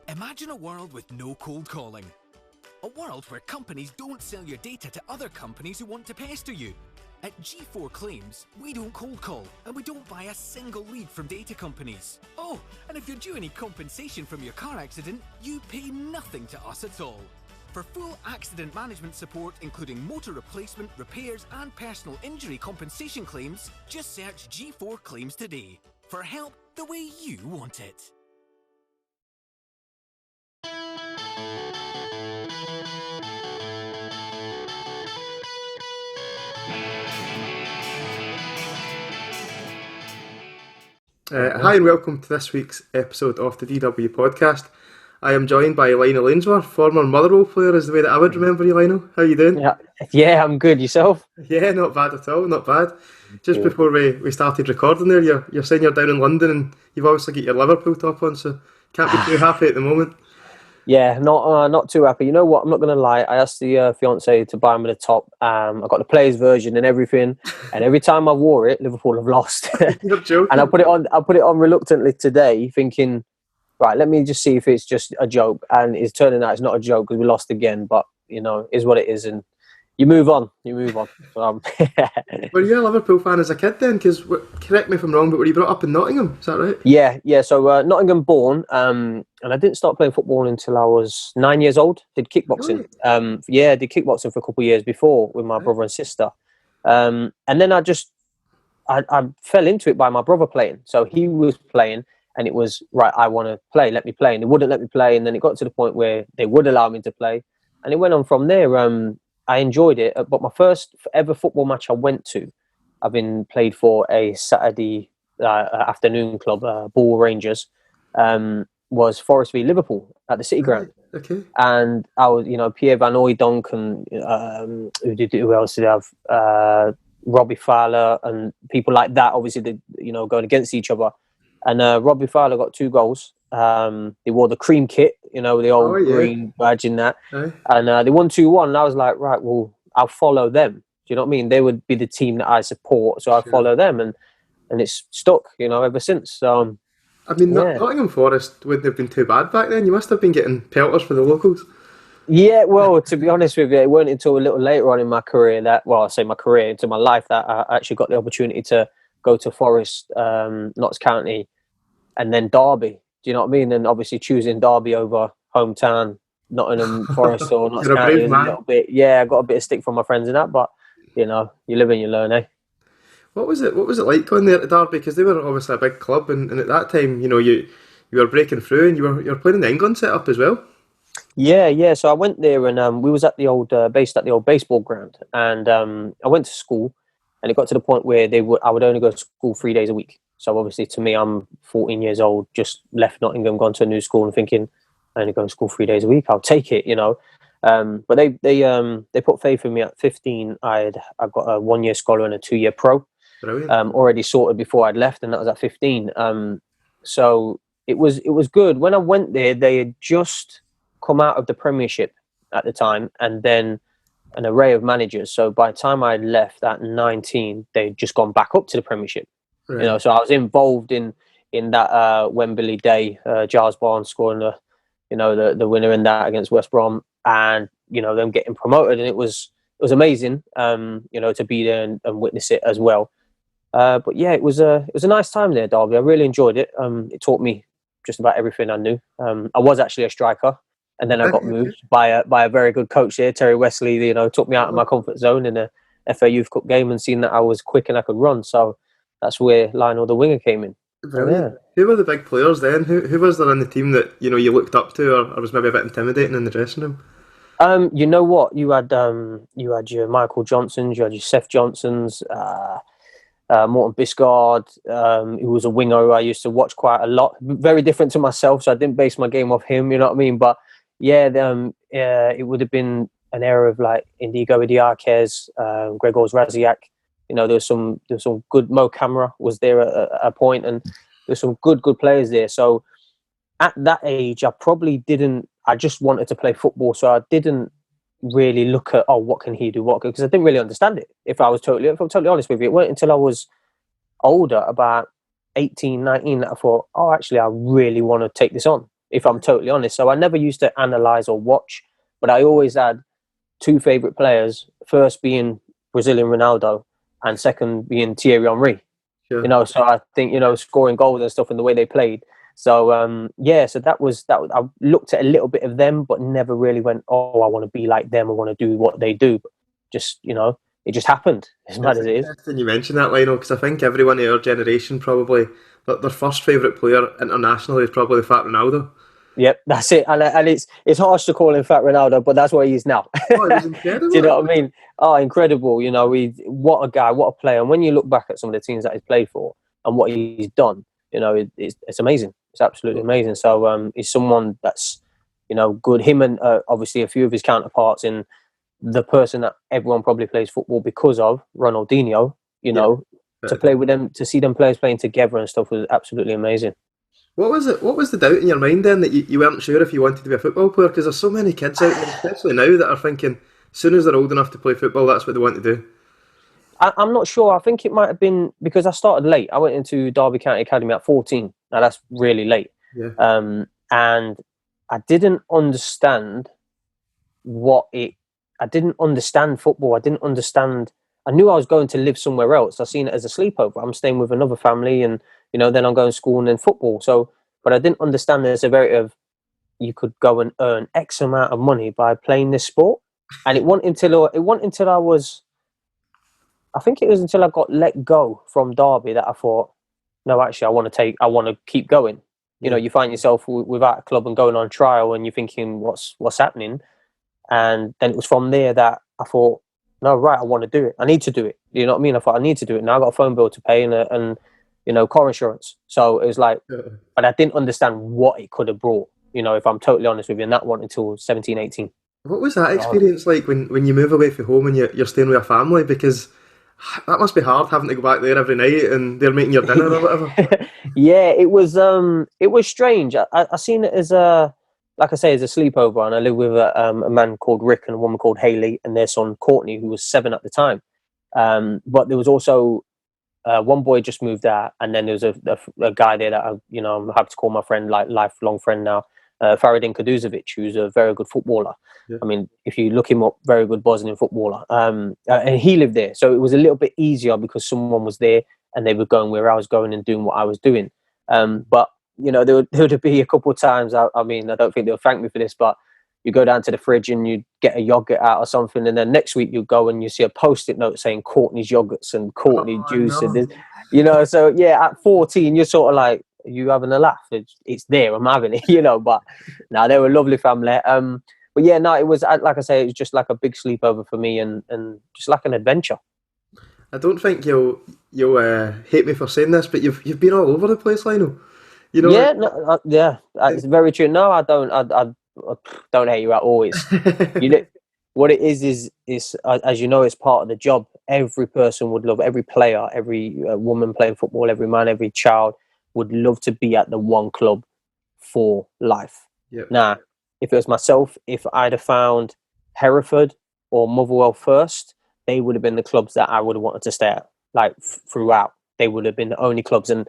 Imagine a world with no cold calling. A world where companies don't sell your data to other companies who want to pester you. At G4 Claims, we don't cold call and we don't buy a single lead from data companies. Oh, and if you're due any compensation from your car accident, you pay nothing to us at all. For full accident management support, including motor replacement, repairs and personal injury compensation claims, just search G4 Claims today. For help the way you want it. Hi and welcome to this week's episode of the DW podcast. I am joined by Lionel Ainsworth, former Motherwell player, is the way that I would remember you, Lionel. How you doing? Yeah, I'm good. Yourself? Yeah, not bad at all, not bad. Just before we started recording there, you're saying you're down in London and you've obviously got your Liverpool top on, so can't be too happy at the moment. Yeah, not too happy. You know what? I'm not going to lie. I asked the fiance to buy me the top. I got the players version and everything. And every time I wore it, Liverpool have lost. You're joking. And I put it on reluctantly today, thinking, right, let me just see if it's just a joke. And it's turning out it's not a joke because we lost again. But you know, is what it is, and you move on. So, Were you a Liverpool fan as a kid then? Because correct me if I'm wrong, but were you brought up in Nottingham? Is that right? Yeah. So Nottingham born, and I didn't start playing football until I was 9 years old. Did kickboxing. Really? Did kickboxing for a couple of years before with my brother and sister. And then I fell into it by my brother playing. So he was playing, and it was right. I want to play. Let me play, and they wouldn't let me play. And then it got to the point where they would allow me to play, and it went on from there. I enjoyed it, but my first ever football match I went to, I've been played for a Saturday afternoon club, Ball Rangers, was Forest v Liverpool at the City Ground. Okay. And I was, Pierre Van Hooijdonk and who else did I have? Robbie Fowler and people like that. Obviously, going against each other. And Robbie Fowler got 2 goals. They wore the cream kit, with the old green badge in that. And they won 2-1. And I was like, right, well, I'll follow them. Do you know what I mean? They would be the team that I support, so I follow them, and it's stuck, ever since. So, Nottingham Forest wouldn't have been too bad back then. You must have been getting pelters for the locals. Yeah, well, to be honest with you, it weren't until a little later on in my career into my life, that I actually got the opportunity to go to Forest, Notts County, and then Derby. Do you know what I mean? And obviously choosing Derby over hometown Nottingham Forest or Notts County is a little bit. Yeah, I got a bit of stick from my friends in that, but you live and you learn, eh? What was it like going there to Derby? Because they were obviously a big club, and at that time, you were breaking through, and you were playing in the England setup as well. Yeah. So I went there, and we was at the old based at the old baseball ground, and I went to school, and it got to the point where I would only go to school 3 days a week. So obviously, to me, I'm 14 years old, just left Nottingham, gone to a new school, and thinking I only go to school 3 days a week. I'll take it, But they put faith in me at 15. I got a 1-year scholar and a 2-year pro. Brilliant. Already sorted before I'd left, and that was at 15. So it was good. When I went there, they had just come out of the Premiership at the time, and then an array of managers. So by the time I left at 19, they'd just gone back up to the Premiership. Right. So I was involved in that Wembley day, Giles Barnes scoring the winner in that against West Brom, and them getting promoted, and it was amazing. To be there and witness it as well. But yeah, it was a nice time there, Derby. I really enjoyed it. It taught me just about everything I knew. I was actually a striker, and then I got moved by a very good coach there, Terry Wesley. Took me out of my comfort zone in a FA Youth Cup game, and seen that I was quick and I could run. So that's where Lionel the winger came in. Brilliant. Yeah. Who were the big players then? Who was there in the team that you looked up to, or was maybe a bit intimidating in the dressing room? You know what? You had your Michael Johnsons, you had your Seth Johnsons, Morton Biscard, who was a winger who I used to watch quite a lot. Very different to myself, so I didn't base my game off him. You know what I mean? But yeah, it would have been an era of like Indigo Idiarquez, Gregors Raziak. There was some good. Mo Camara was there at a point, and there's some good players there. So at that age, I probably didn't. I just wanted to play football, so I didn't really look at what can he do, because I didn't really understand it. If I'm totally honest with you, it wasn't until I was older, about 18, 19, that I thought, actually, I really want to take this on. if I'm totally honest. So I never used to analyse or watch, but I always had two favourite players, first being Brazilian Ronaldo and second being Thierry Henry. Sure. So I think, scoring goals and stuff and the way they played. So, so that was. I looked at a little bit of them, but never really went, oh, I want to be like them. I want to do what they do. But just, it just happened, as mad It's as it is. interesting you mentioned that, Lionel, because I think everyone in our generation probably, their first favourite player internationally is probably the Fat Ronaldo. Yep, that's it. And it's harsh to call him Fat Ronaldo, but that's what he is now. Oh, it was incredible. Do you know what I mean? Oh, incredible. What a guy, what a player. And when you look back at some of the teams that he's played for and what he's done, it's amazing. It's absolutely amazing. So he's someone that's, good. Him and obviously a few of his counterparts in the person that everyone probably plays football because of, Ronaldinho, to play with them, to see them players playing together and stuff was absolutely amazing. What was it? What was the doubt in your mind then that you weren't sure if you wanted to be a football player? Because there's so many kids out there, especially now, that are thinking as soon as they're old enough to play football, that's what they want to do. I'm not sure. I think it might have been because I started late. I went into Derby County Academy at 14. Now that's really late. Yeah. And I didn't understand I didn't understand football. I didn't understand. I knew I was going to live somewhere else. I seen it as a sleepover. I'm staying with another family and, then I'm going to school and then football. So, but I didn't understand the severity of you could go and earn X amount of money by playing this sport. And it wasn't until I was, I think it was until I got let go from Derby that I thought, no, actually, I want to keep going. You find yourself without a club and going on trial and you're thinking, what's happening? And then it was from there that I thought, no, right, I want to do it. I need to do it. You know what I mean? I thought I need to do it. Now I got a phone bill to pay and car insurance. So it was like, but I didn't understand what it could have brought, if I'm totally honest with you, and that wasn't until 17, 18. What was that experience like when you move away from home and you're staying with a family? Because that must be hard having to go back there every night and they're making your dinner or whatever. Yeah, it was strange. I seen it as like I say, as a sleepover, and I lived with a man called Rick and a woman called Hayley and their son Courtney, who was 7 at the time. But there was also one boy just moved out, and then there was a guy there that I'm happy to call my friend, like lifelong friend now, Faradin Kaduzovic, who's a very good footballer. Yeah. I mean, if you look him up, very good Bosnian footballer. And he lived there, so it was a little bit easier because someone was there and they were going where I was going and doing what I was doing. But there would be a couple of times. I mean, I don't think they'll thank me for this, but you go down to the fridge and you get a yogurt out or something, and then next week you go and you see a post-it note saying Courtney's yogurts and Courtney juice, no. And this, so yeah, at 14 you're sort of like, are you having a laugh? It's there, I'm having it, But no, they were a lovely family. But yeah, no, it was like I say, it was just like a big sleepover for me and just like an adventure. I don't think you'll hate me for saying this, but you've been all over the place, Lionel. Yeah, it's very true. No, I don't. I don't hate you at all. What it is as you know, it's part of the job. Every person would love, every player, every woman playing football, every man, every child would love to be at the one club for life. Yep. Now, if it was myself, if I'd have found Hereford or Motherwell first, they would have been the clubs that I would have wanted to stay at, throughout. They would have been the only clubs, and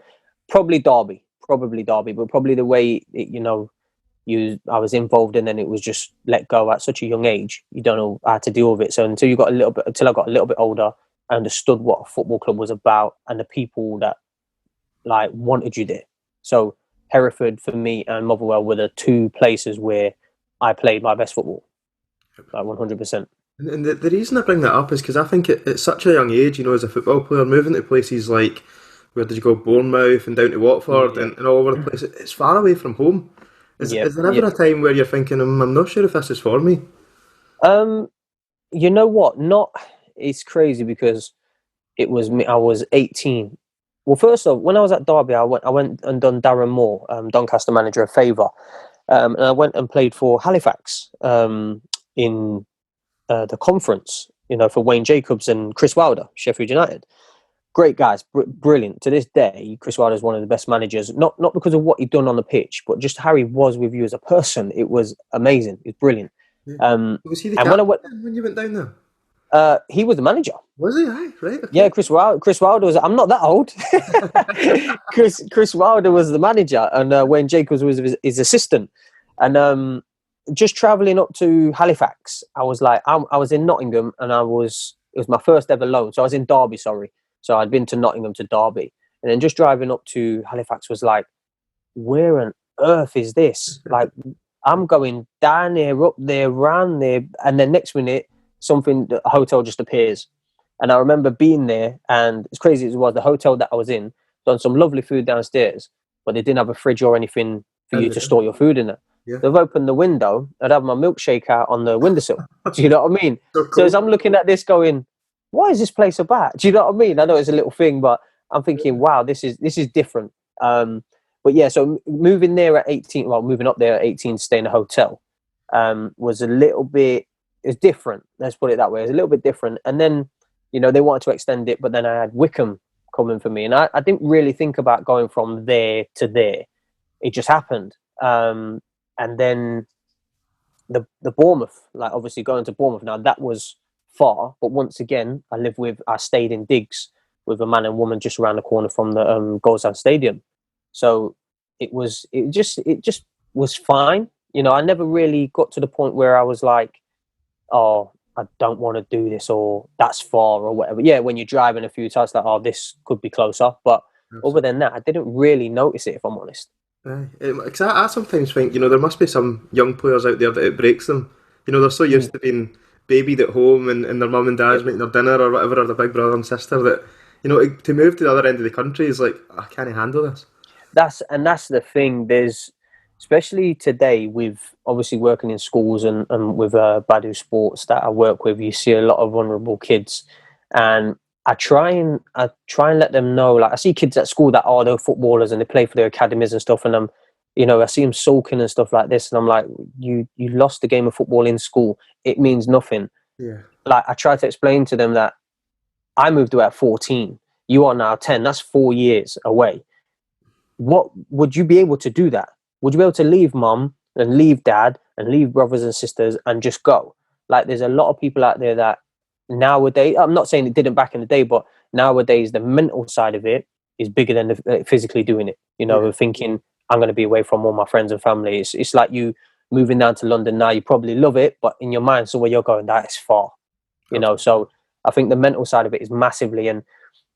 probably Derby, but probably the way I was involved in, and it was just let go at such a young age. You don't know how to deal with it. So until I got a little bit older, I understood what a football club was about and the people that wanted you there. So Hereford for me and Motherwell were the two places where I played my best football, 100%. And the reason I bring that up is because I think at such a young age, as a football player, moving to places like, where did you go, Bournemouth and down to Watford and all over the place, it's far away from home. Is there ever a time where you're thinking, I'm not sure if this is for me? You know what? It's crazy because it was me. I was 18. Well, first off, when I was at Derby, I went and done Darren Moore, Doncaster manager, a favour. And I went and played for Halifax in the conference, for Wayne Jacobs and Chris Wilder, Sheffield United. Great guys, brilliant. To this day, Chris Wilder is one of the best managers, not because of what he'd done on the pitch, but just how he was with you as a person. It was amazing. It was brilliant. Was he the captain when you went down there? He was the manager. Was he? Aye, right. Okay. Yeah, Chris Wilder was. I'm not that old. Chris Wilder was the manager, and Wayne Jacobs was his assistant. And just travelling up to Halifax, I was like, I was in Nottingham, and it was my first ever loan. So I was in Derby, sorry. So I'd been to Nottingham to Derby, and then just driving up to Halifax was like, where on earth is this? Like, I'm going down there, up there, round there, and then next minute, a hotel just appears. And I remember being there, and as crazy as it was, the hotel that I was in, done some lovely food downstairs, but they didn't have a fridge or anything for you to store your food in it. Yeah. They've opened the window, I'd have my milkshake out on the windowsill. Do you know what I mean? So cool. So as I'm looking at this going, why is this place about? Do you know what I mean? I know it's a little thing, but I'm thinking, wow, this is different. But yeah, so moving there at 18, moving up there at 18 to stay in a hotel, was a little bit, it's different. Let's put it that way. It's a little bit different. And then, they wanted to extend it, but then I had Wickham coming for me. And I didn't really think about going from there to there. It just happened. And then the Bournemouth, like obviously going to Bournemouth now, that was far. But once again, I stayed in digs with a man and woman just around the corner from the Golzan Stadium. So it just was fine. I never really got to the point where I was like, oh, I don't want to do this, or that's far, or whatever. Yeah, when you're driving a few times, like, oh, this could be closer. But other than that, I didn't really notice it, if I'm honest. Because I sometimes think, there must be some young players out there that it breaks them. They're so used to being babied at home and their mum and dad's making their dinner or whatever, or their big brother and sister, that, to move to the other end of the country is like, I can't handle this. That's the thing. There's, especially today, with obviously working in schools and with Badu Sports that I work with, you see a lot of vulnerable kids, and I try and let them know. Like, I see kids at school that are they're footballers and they play for their academies and stuff, and I see them sulking and stuff like this, and I'm like, you lost the game of football in school. It means nothing. Yeah. Like, I try to explain to them that I moved away at 14. You are now 10. That's 4 years away. What would you be able to do that? Would you be able to leave mum and leave dad and leave brothers and sisters and just go? Like, there's a lot of people out there that nowadays, I'm not saying it didn't back in the day, but nowadays the mental side of it is bigger than the physically doing it. Thinking I'm going to be away from all my friends and family. It's like you moving down to London now. You probably love it, but in your mind, somewhere you're going, that is far. So I think the mental side of it is massively, and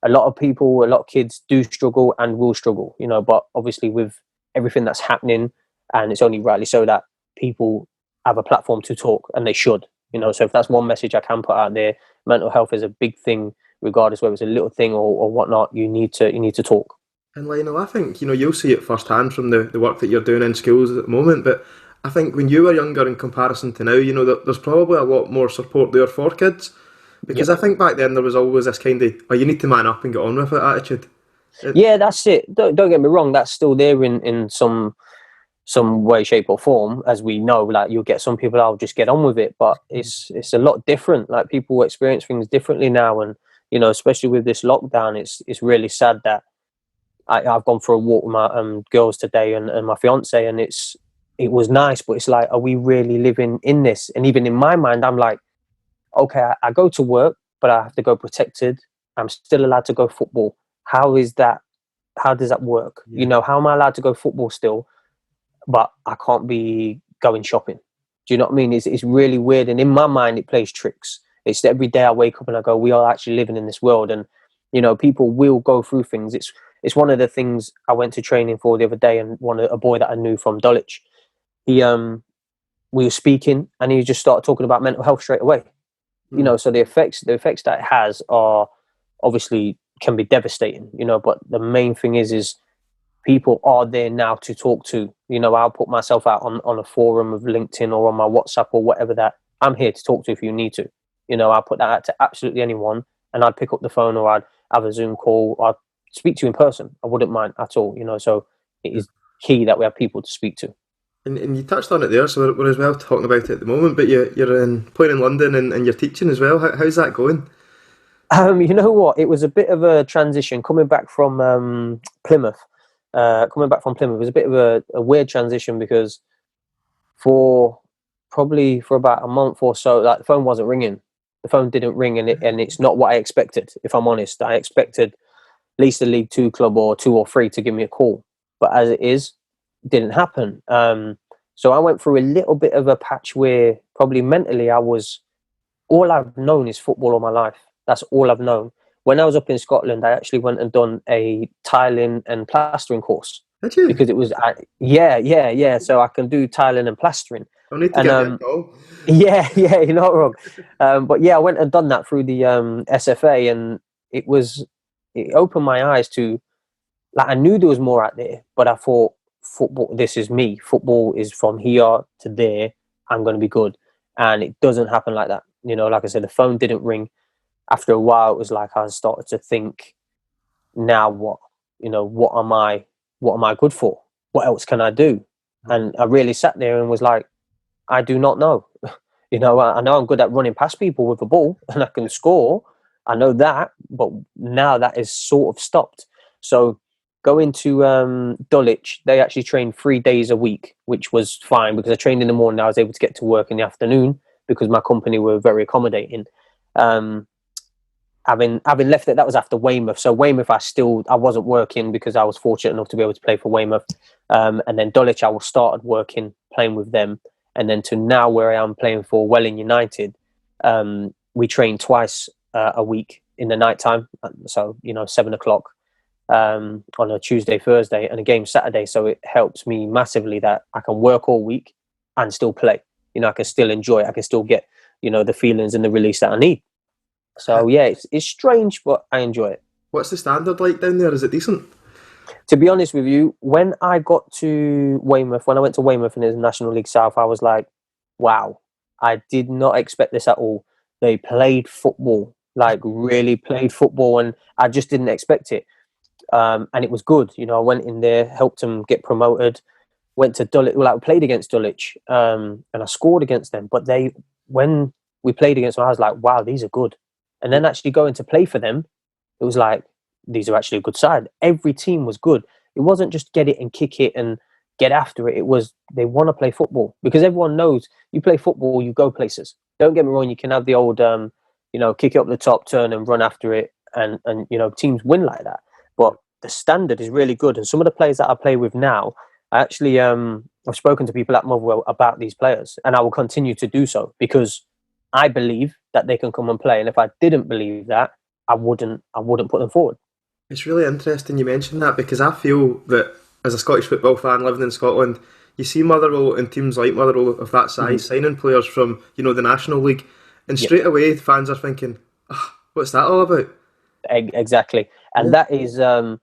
a lot of kids do struggle and will struggle, but obviously with everything that's happening, and it's only rightly so that people have a platform to talk, and they should, so if that's one message I can put out there, mental health is a big thing, regardless whether it's a little thing or whatnot. You need to talk. And Lionel, I think, you'll see it firsthand from the work that you're doing in schools at the moment, but I think when you were younger in comparison to now, there's probably a lot more support there for kids. Because I think back then there was always this kind of, you need to man up and get on with it attitude. Yeah, that's it. Don't get me wrong, that's still there in some way, shape or form, as we know. Like, you'll get some people that'll just get on with it, but it's a lot different. Like, people experience things differently now, and especially with this lockdown, it's really sad that I've gone for a walk with my girls today and my fiance, and it was nice, but it's like, are we really living in this? And even in my mind, I'm like, okay, I go to work, but I have to go protected. I'm still allowed to go football. How is that? How does that work? Yeah. How am I allowed to go football still, but I can't be going shopping? Do you know what I mean? It's really weird. And in my mind, it plays tricks. It's every day I wake up and I go, we are actually living in this world. And, people will go through things. It's one of the things I went to training for the other day, and a boy that I knew from Dulwich, we were speaking, and he just started talking about mental health straight away. So the effects that it has are obviously can be devastating, but the main thing is people are there now to talk to. I'll put myself out on a forum of LinkedIn or on my WhatsApp or whatever, that I'm here to talk to if you need to. I'll put that out to absolutely anyone, and I'd pick up the phone, or I'd have a Zoom call, or I'd speak to you in person. I wouldn't mind at all, so it is key that we have people to speak to. And you touched on it there, so we're as well talking about it at the moment, but you're playing in London and you're teaching as well. How's that going? You know what? It was a bit of a transition coming back from Plymouth. It was a bit of a weird transition, because for about a month or so, like, the phone wasn't ringing. The phone didn't ring, and it's not what I expected. If I'm honest, I expected at least a League Two club or two or three to give me a call, but as it is, it didn't happen. So I went through a little bit of a patch where probably mentally all I've known is football all my life. That's all I've known. When I was up in Scotland, I actually went and done a tiling and plastering course. Did you? Because it was, yeah. So I can do tiling and plastering. I need to get you a call. Yeah, you're not wrong. But yeah, I went and done that through the SFA, and it opened my eyes to, like, I knew there was more out there, but I thought, football, this is me. Football is from here to there. I'm going to be good. And it doesn't happen like that. Like I said, the phone didn't ring. After a while, it was like I started to think, now what? What am I good for? What else can I do? And I really sat there and was like, I do not know. I know I'm good at running past people with the ball and I can score. I know that, but now that is sort of stopped. So going to Dulwich, they actually trained 3 days a week, which was fine because I trained in the morning. I was able to get to work in the afternoon because my company were very accommodating. Having left it, that was after Weymouth. So Weymouth, I wasn't working because I was fortunate enough to be able to play for Weymouth. And then Dulwich, I started working, playing with them. And then to now where I am playing for Welling United, we train twice a week in the night time. So, 7 o'clock on a Tuesday, Thursday, and a game Saturday. So it helps me massively that I can work all week and still play. I can still enjoy it. I can still get, the feelings and the release that I need. So yeah, it's strange, but I enjoy it. What's the standard like down there? Is it decent? To be honest with you, when I went to Weymouth in the National League South, I was like, wow, I did not expect this at all. They played football, like really played football, and I just didn't expect it. And it was good. I went in there, helped them get promoted, went to Dulwich, played against Dulwich, and I scored against them. But when we played against them, I was like, wow, these are good. And then actually going to play for them, it was like, these are actually a good side. Every team was good. It wasn't just get it and kick it and get after it. It was, they want to play football because everyone knows you play football, you go places. Don't get me wrong. You can have the old, kick it up the top, turn and run after it. And teams win like that. But the standard is really good. And some of the players that I play with now, I actually, I've spoken to people at Motherwell about these players, and I will continue to do so because I believe that they can come and play. And if I didn't believe that, I wouldn't put them forward. It's really interesting you mentioned that because I feel that as a Scottish football fan living in Scotland, you see Motherwell and teams like Motherwell of that size signing players from, the National League, and straight away fans are thinking, what's that all about? Exactly. And that is, I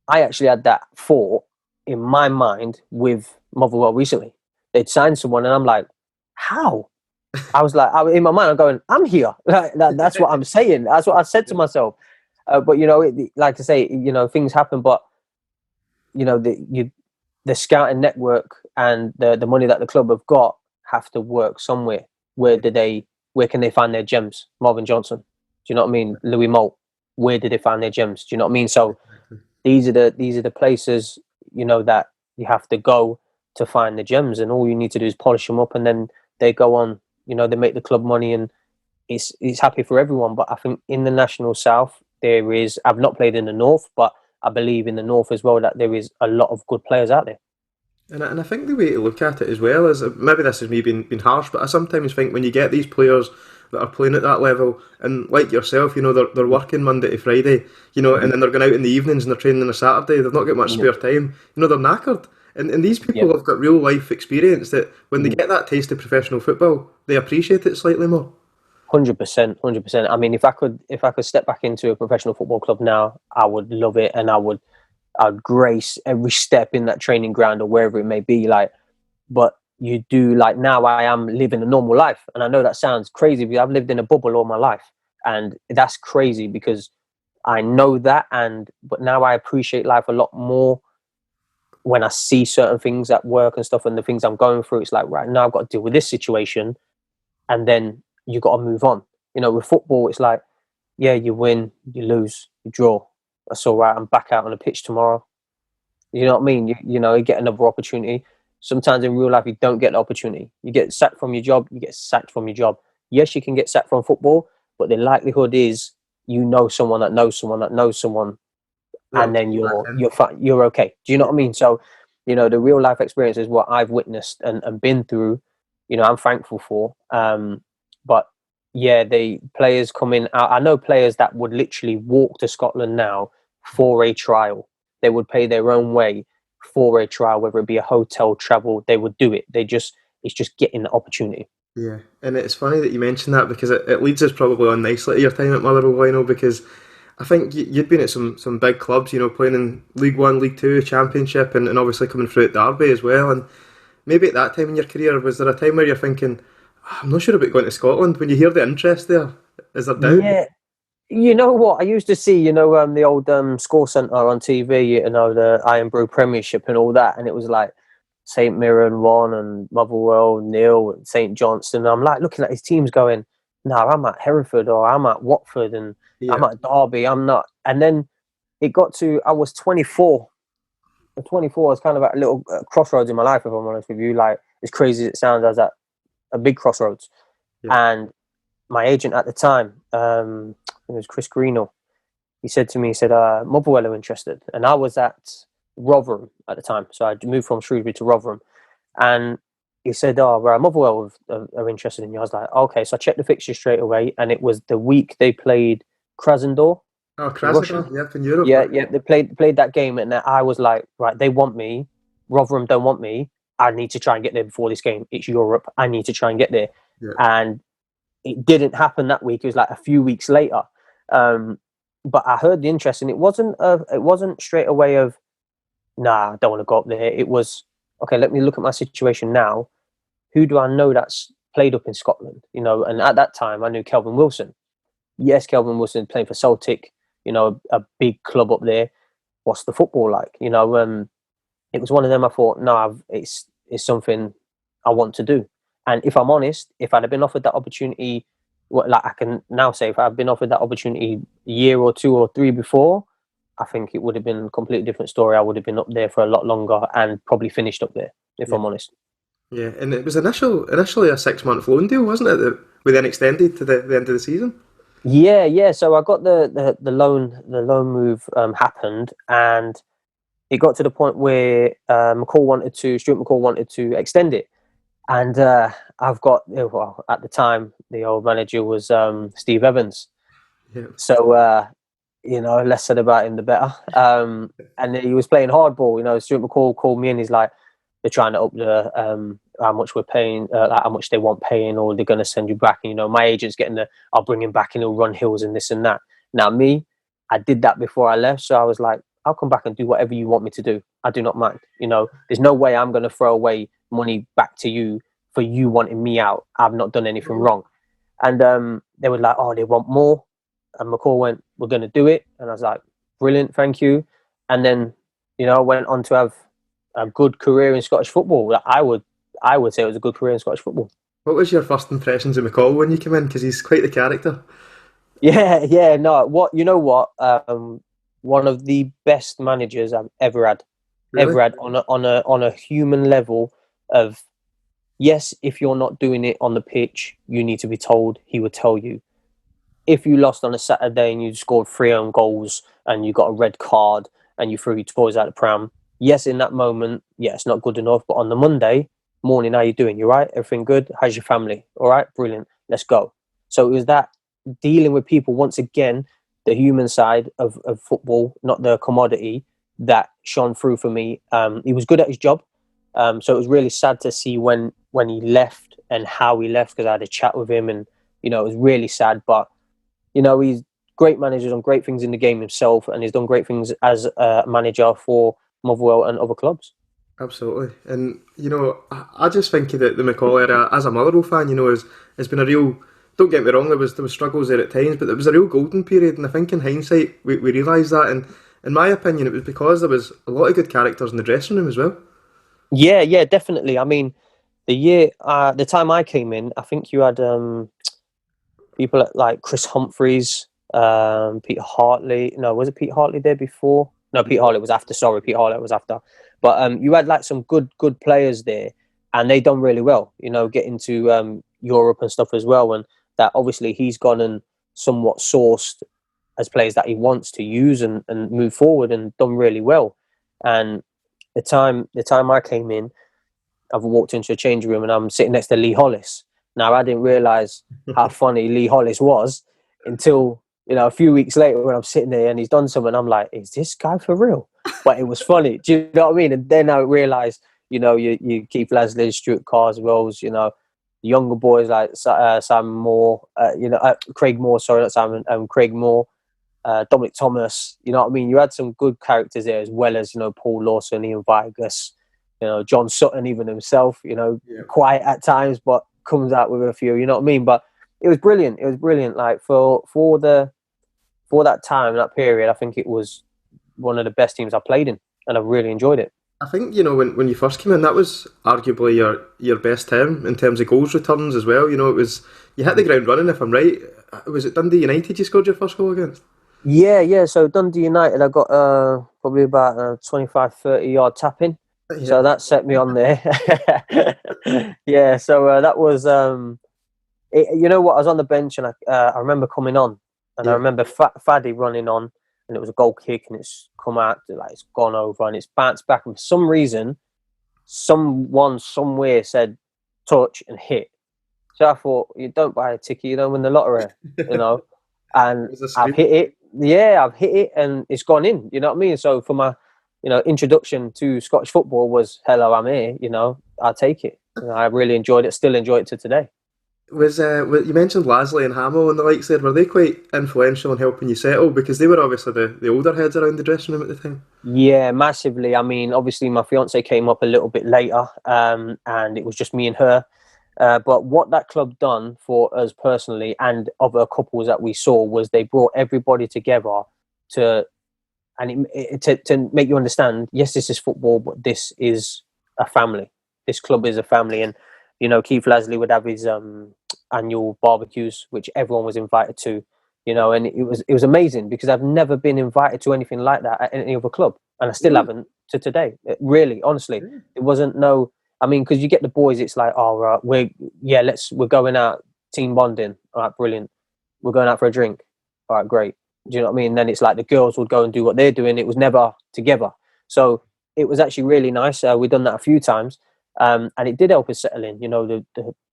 actually had that thought in my mind with Motherwell recently. They'd signed someone and I'm like, how? I was like, in my mind, I'm going, I'm here. That's what I'm saying. That's what I said to myself. But, like I say, things happen. But, the scouting network and the money that the club have got have to work somewhere. Where can they find their gems? Marvin Johnson. Do you know what I mean? Louis Moult. Where did they find their gems? Do you know what I mean? So these are the places, that you have to go to find the gems. And all you need to do is polish them up and then they go on. They make the club money and it's happy for everyone. But I think in the National South, I've not played in the North, but I believe in the North as well that there is a lot of good players out there. And I think the way to look at it as well is, maybe this is me being harsh, but I sometimes think when you get these players that are playing at that level, and like yourself, they're working Monday to Friday, and then they're going out in the evenings and they're training on a Saturday, they've not got much spare time, they're knackered. And these people have got real life experience that when they get that taste of professional football, they appreciate it slightly more. 100%. I mean, if I could step back into a professional football club now, I would love it, and I'd grace every step in that training ground or wherever it may be. But you do, now I am living a normal life, and I know that sounds crazy because I've lived in a bubble all my life, and that's crazy because I know that. But now I appreciate life a lot more when I see certain things at work and stuff, and the things I'm going through. It's like, right now I've got to deal with this situation, and then you got to move on. With football, it's like, yeah, you win, you lose, you draw. That's all right. I'm back out on the pitch tomorrow. You know what I mean? You get another opportunity. Sometimes in real life, you don't get the opportunity. You get sacked from your job, you get sacked from your job. Yes, you can get sacked from football, but the likelihood is you know someone that knows someone that knows someone, and then you're okay. Do you know what I mean? So, the real life experience is what I've witnessed and been through. I'm thankful for. But yeah, the players coming out. I know players that would literally walk to Scotland now for a trial. They would pay their own way for a trial, whether it be a hotel, travel. They would do it. It's just getting the opportunity. Yeah, and it's funny that you mention that because it leads us probably on nicely to your time at Motherwell, Lionel, because I think you'd been at some big clubs, playing in League One, League Two, Championship, and obviously coming through at Derby as well. And maybe at that time in your career, was there a time where you're thinking, I'm not sure about going to Scotland? When you hear the interest there, is there doubt? Yeah. You know what? I used to see, the old score centre on TV, the Iron Brew Premiership and all that. And it was like St Mirren 1 and Motherwell 0 and St Johnstone. I'm like looking at his teams going, no, I'm at Hereford or I'm at Watford and I'm at Derby. I'm not. And then it got to, I was 24. At 24, I was kind of at a little crossroads in my life, if I'm honest with you. Like, as crazy as it sounds, I was at a big crossroads. Yeah. And my agent at the time, it was Chris Greenall. He said to me, Motherwell are interested. And I was at Rotherham at the time. So I moved from Shrewsbury to Rotherham. And he said, Motherwell are interested in you. I was like, okay. So I checked the fixture straight away. And it was the week they played Krasnodar. Oh, Krasnodar, yep, in Europe. Yeah, they played that game. And I was like, right, they want me. Rotherham don't want me. I need to try and get there before this game. It's Europe. I need to try and get there. Yeah. And it didn't happen that week. It was like a few weeks later. But I heard the interest, and it wasn't straight away of, nah, I don't want to go up there. It was, okay, let me look at my situation now. Who do I know that's played up in Scotland? And at that time I knew Kelvin Wilson. Yes, Kelvin Wilson playing for Celtic, a big club up there. What's the football like? It was one of them. I thought, no, it's something I want to do. And if I'm honest, if I'd have been offered that opportunity, like I can now say, if I'd been offered that opportunity a year or 2 or 3 before, I think it would have been a completely different story. I would have been up there for a lot longer and probably finished up there, if I'm honest. Yeah, and it was initially a 6-month loan deal, wasn't it? We then extended to the end of the season. Yeah. So I got the loan move happened, and it got to the point where Stuart McCall wanted to extend it. And I've got, at the time, the old manager was Steve Evans. Yeah. So, less said about him, the better. And he was playing hardball. Stuart McCall called me and he's like, they're trying to up the how much we're paying, how much they want paying, or they're going to send you back. And, my agent's getting I'll bring him back and he'll run hills and this and that. Now, I did that before I left. So I was like, I'll come back and do whatever you want me to do. I do not mind. There's no way I'm going to throw away money back to you for you wanting me out. I've not done anything wrong. And they were like, oh, they want more. And McCall went, we're going to do it. And I was like, brilliant, thank you. And then, went on to have a good career in Scottish football. I would say it was a good career in Scottish football. What was your first impressions of McCall when you came in? Because he's quite the character. Yeah, no. One of the best managers I've ever had. Really? Ever had on a human level of, yes, if you're not doing it on the pitch, you need to be told. He would tell you. If you lost on a Saturday and you scored 3 own goals and you got a red card and you threw your toys out the pram, yes, in that moment, yeah, it's not good enough. But on the Monday morning, how you doing? You right? Everything good? How's your family? All right, brilliant. Let's go. So it was that dealing with people, once again, the human side of football, not the commodity, that shone through for me. He was good at his job. So it was really sad to see when he left and how he left, because I had a chat with him and, it was really sad. But, he's great manager, done great things in the game himself, and he's done great things as a manager for Motherwell and other clubs. Absolutely. And, I just think that the McCall era, as a Motherwell fan, has been a real... Don't get me wrong, there was struggles there at times, but it was a real golden period, and I think in hindsight we realised that, and in my opinion it was because there was a lot of good characters in the dressing room as well. Yeah, definitely. I mean, the time I came in, I think you had people like Chris Humphreys, Peter Hartley. No, was it Pete Hartley there before? No, Pete Hartley was after. Sorry, Pete Hartley was after. But you had like some good players there, and they done really well. Getting to Europe and stuff as well. And that obviously he's gone and somewhat sourced as players that he wants to use and move forward and done really well. And the time I came in, I've walked into a change room and I'm sitting next to Lee Hollis. Now, I didn't realise how funny Lee Hollis was until, a few weeks later when I'm sitting there and he's done something. I'm like, is this guy for real? But it was funny. Do you know what I mean? And then I realised, you Keith Lasley, Stuart Carswells, younger boys like Simon Moore, Craig Moore, sorry, not Simon, Craig Moore, Dominic Thomas, you know what I mean? You had some good characters there, as well as, Paul Lawson, Ian Vigus, John Sutton, even himself, quiet at times, but comes out with a few, you know what I mean? But it was brilliant. It was brilliant. Like for that time, that period, I think it was one of the best teams I played in, and I really enjoyed it. I think, when you first came in, that was arguably your best time in terms of goals returns as well. It was, you hit the ground running, if I'm right. Was it Dundee United you scored your first goal against? Yeah. So Dundee United, I got probably about a 25, 30-yard tap-in. Yeah. So that set me on there. Yeah, so that was... you know what? I was on the bench and I remember coming on. And I remember Faddy running on. And it was a goal kick, and it's come out, like it's gone over, and it's bounced back. And for some reason, someone somewhere said touch and hit. So I thought, you don't buy a ticket, you don't win the lottery, And I've hit it. Yeah, I've hit it, and it's gone in. You know what I mean? So for my, introduction to Scottish football was, hello, I'm here. I'll take it. I really enjoyed it. Still enjoy it to today. Was you mentioned Lasley and Hamill and the likes there? Were they quite influential in helping you settle? Because they were obviously the older heads around the dressing room at the time. Yeah, massively. I mean, obviously my fiance came up a little bit later, and it was just me and her. But what that club done for us personally and other couples that we saw was they brought everybody together to make you understand. Yes, this is football, but this is a family. This club is a family, and Keith Lasley would have his annual barbecues, which everyone was invited to, and it was amazing because I've never been invited to anything like that at any other club, and I still haven't to today. Really, honestly, it wasn't because you get the boys, it's like, we're going out team bonding. All right, brilliant. We're going out for a drink. All right, great. Do you know what I mean? And then it's like the girls would go and do what they're doing. It was never together. So it was actually really nice. We've done that a few times. And it did help us settle in.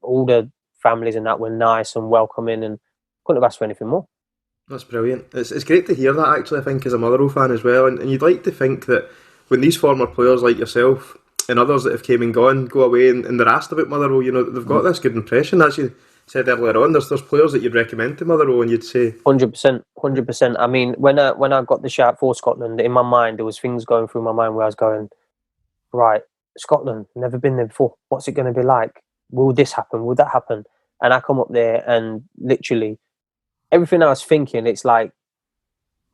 All the families and that were nice and welcoming, and couldn't have asked for anything more. That's brilliant. It's great to hear that, actually, I think, as a Motherwell fan as well. And you'd like to think that when these former players like yourself and others that have came and gone go away and they're asked about Motherwell, they've got this good impression. As you said earlier on, there's players that you'd recommend to Motherwell and you'd say... 100%. I mean, when I got the shout for Scotland, in my mind, there was things going through my mind where I was going, right, Scotland, never been there before. What's it going to be like? Will this happen? Will that happen? And I come up there and literally everything I was thinking, it's like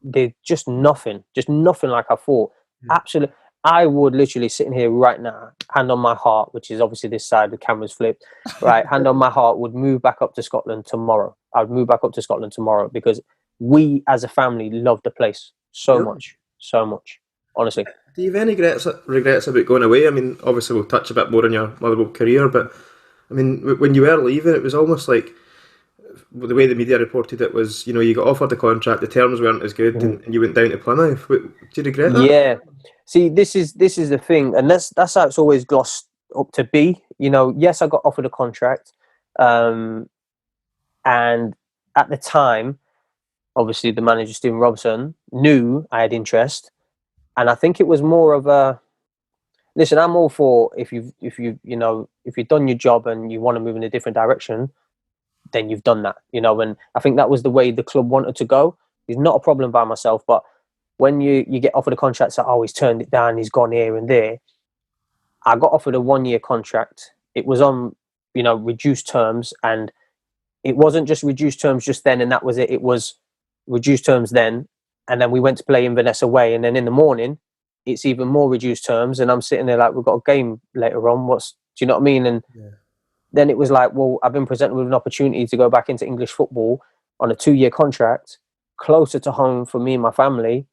there's just nothing like I thought. Absolutely. I would literally sitting here right now, hand on my heart, which is obviously this side, the camera's flipped, right? Hand on my heart, would move back up to Scotland tomorrow. I'd move back up to Scotland tomorrow because we as a family love the place so much, honestly. Do you have any regrets about going away? I mean, obviously we'll touch a bit more on your Motherwell career, but I mean, when you were leaving, it was almost like the way the media reported it was, you got offered the contract, the terms weren't as good, and you went down to Plymouth. Do you regret that? Yeah. See, this is the thing, and that's how it's always glossed up to be. Yes, I got offered a contract, and at the time, obviously the manager Stephen Robson knew I had interest, and I think it was more of a listen. I'm all for if you've done your job and you want to move in a different direction, then you've done that. And I think that was the way the club wanted to go. It's not a problem by myself, but when you get offered a contract, so he's turned it down, he's gone here and there. I got offered a 1-year contract. It was on, reduced terms, and it wasn't just reduced terms just then and that was it. It was reduced terms then, and then we went to play Inverness away, and then in the morning, it's even more reduced terms, and I'm sitting there like, we've got a game later on. Do you know what I mean? And then it was like, well, I've been presented with an opportunity to go back into English football on a 2-year contract, closer to home for me and my family.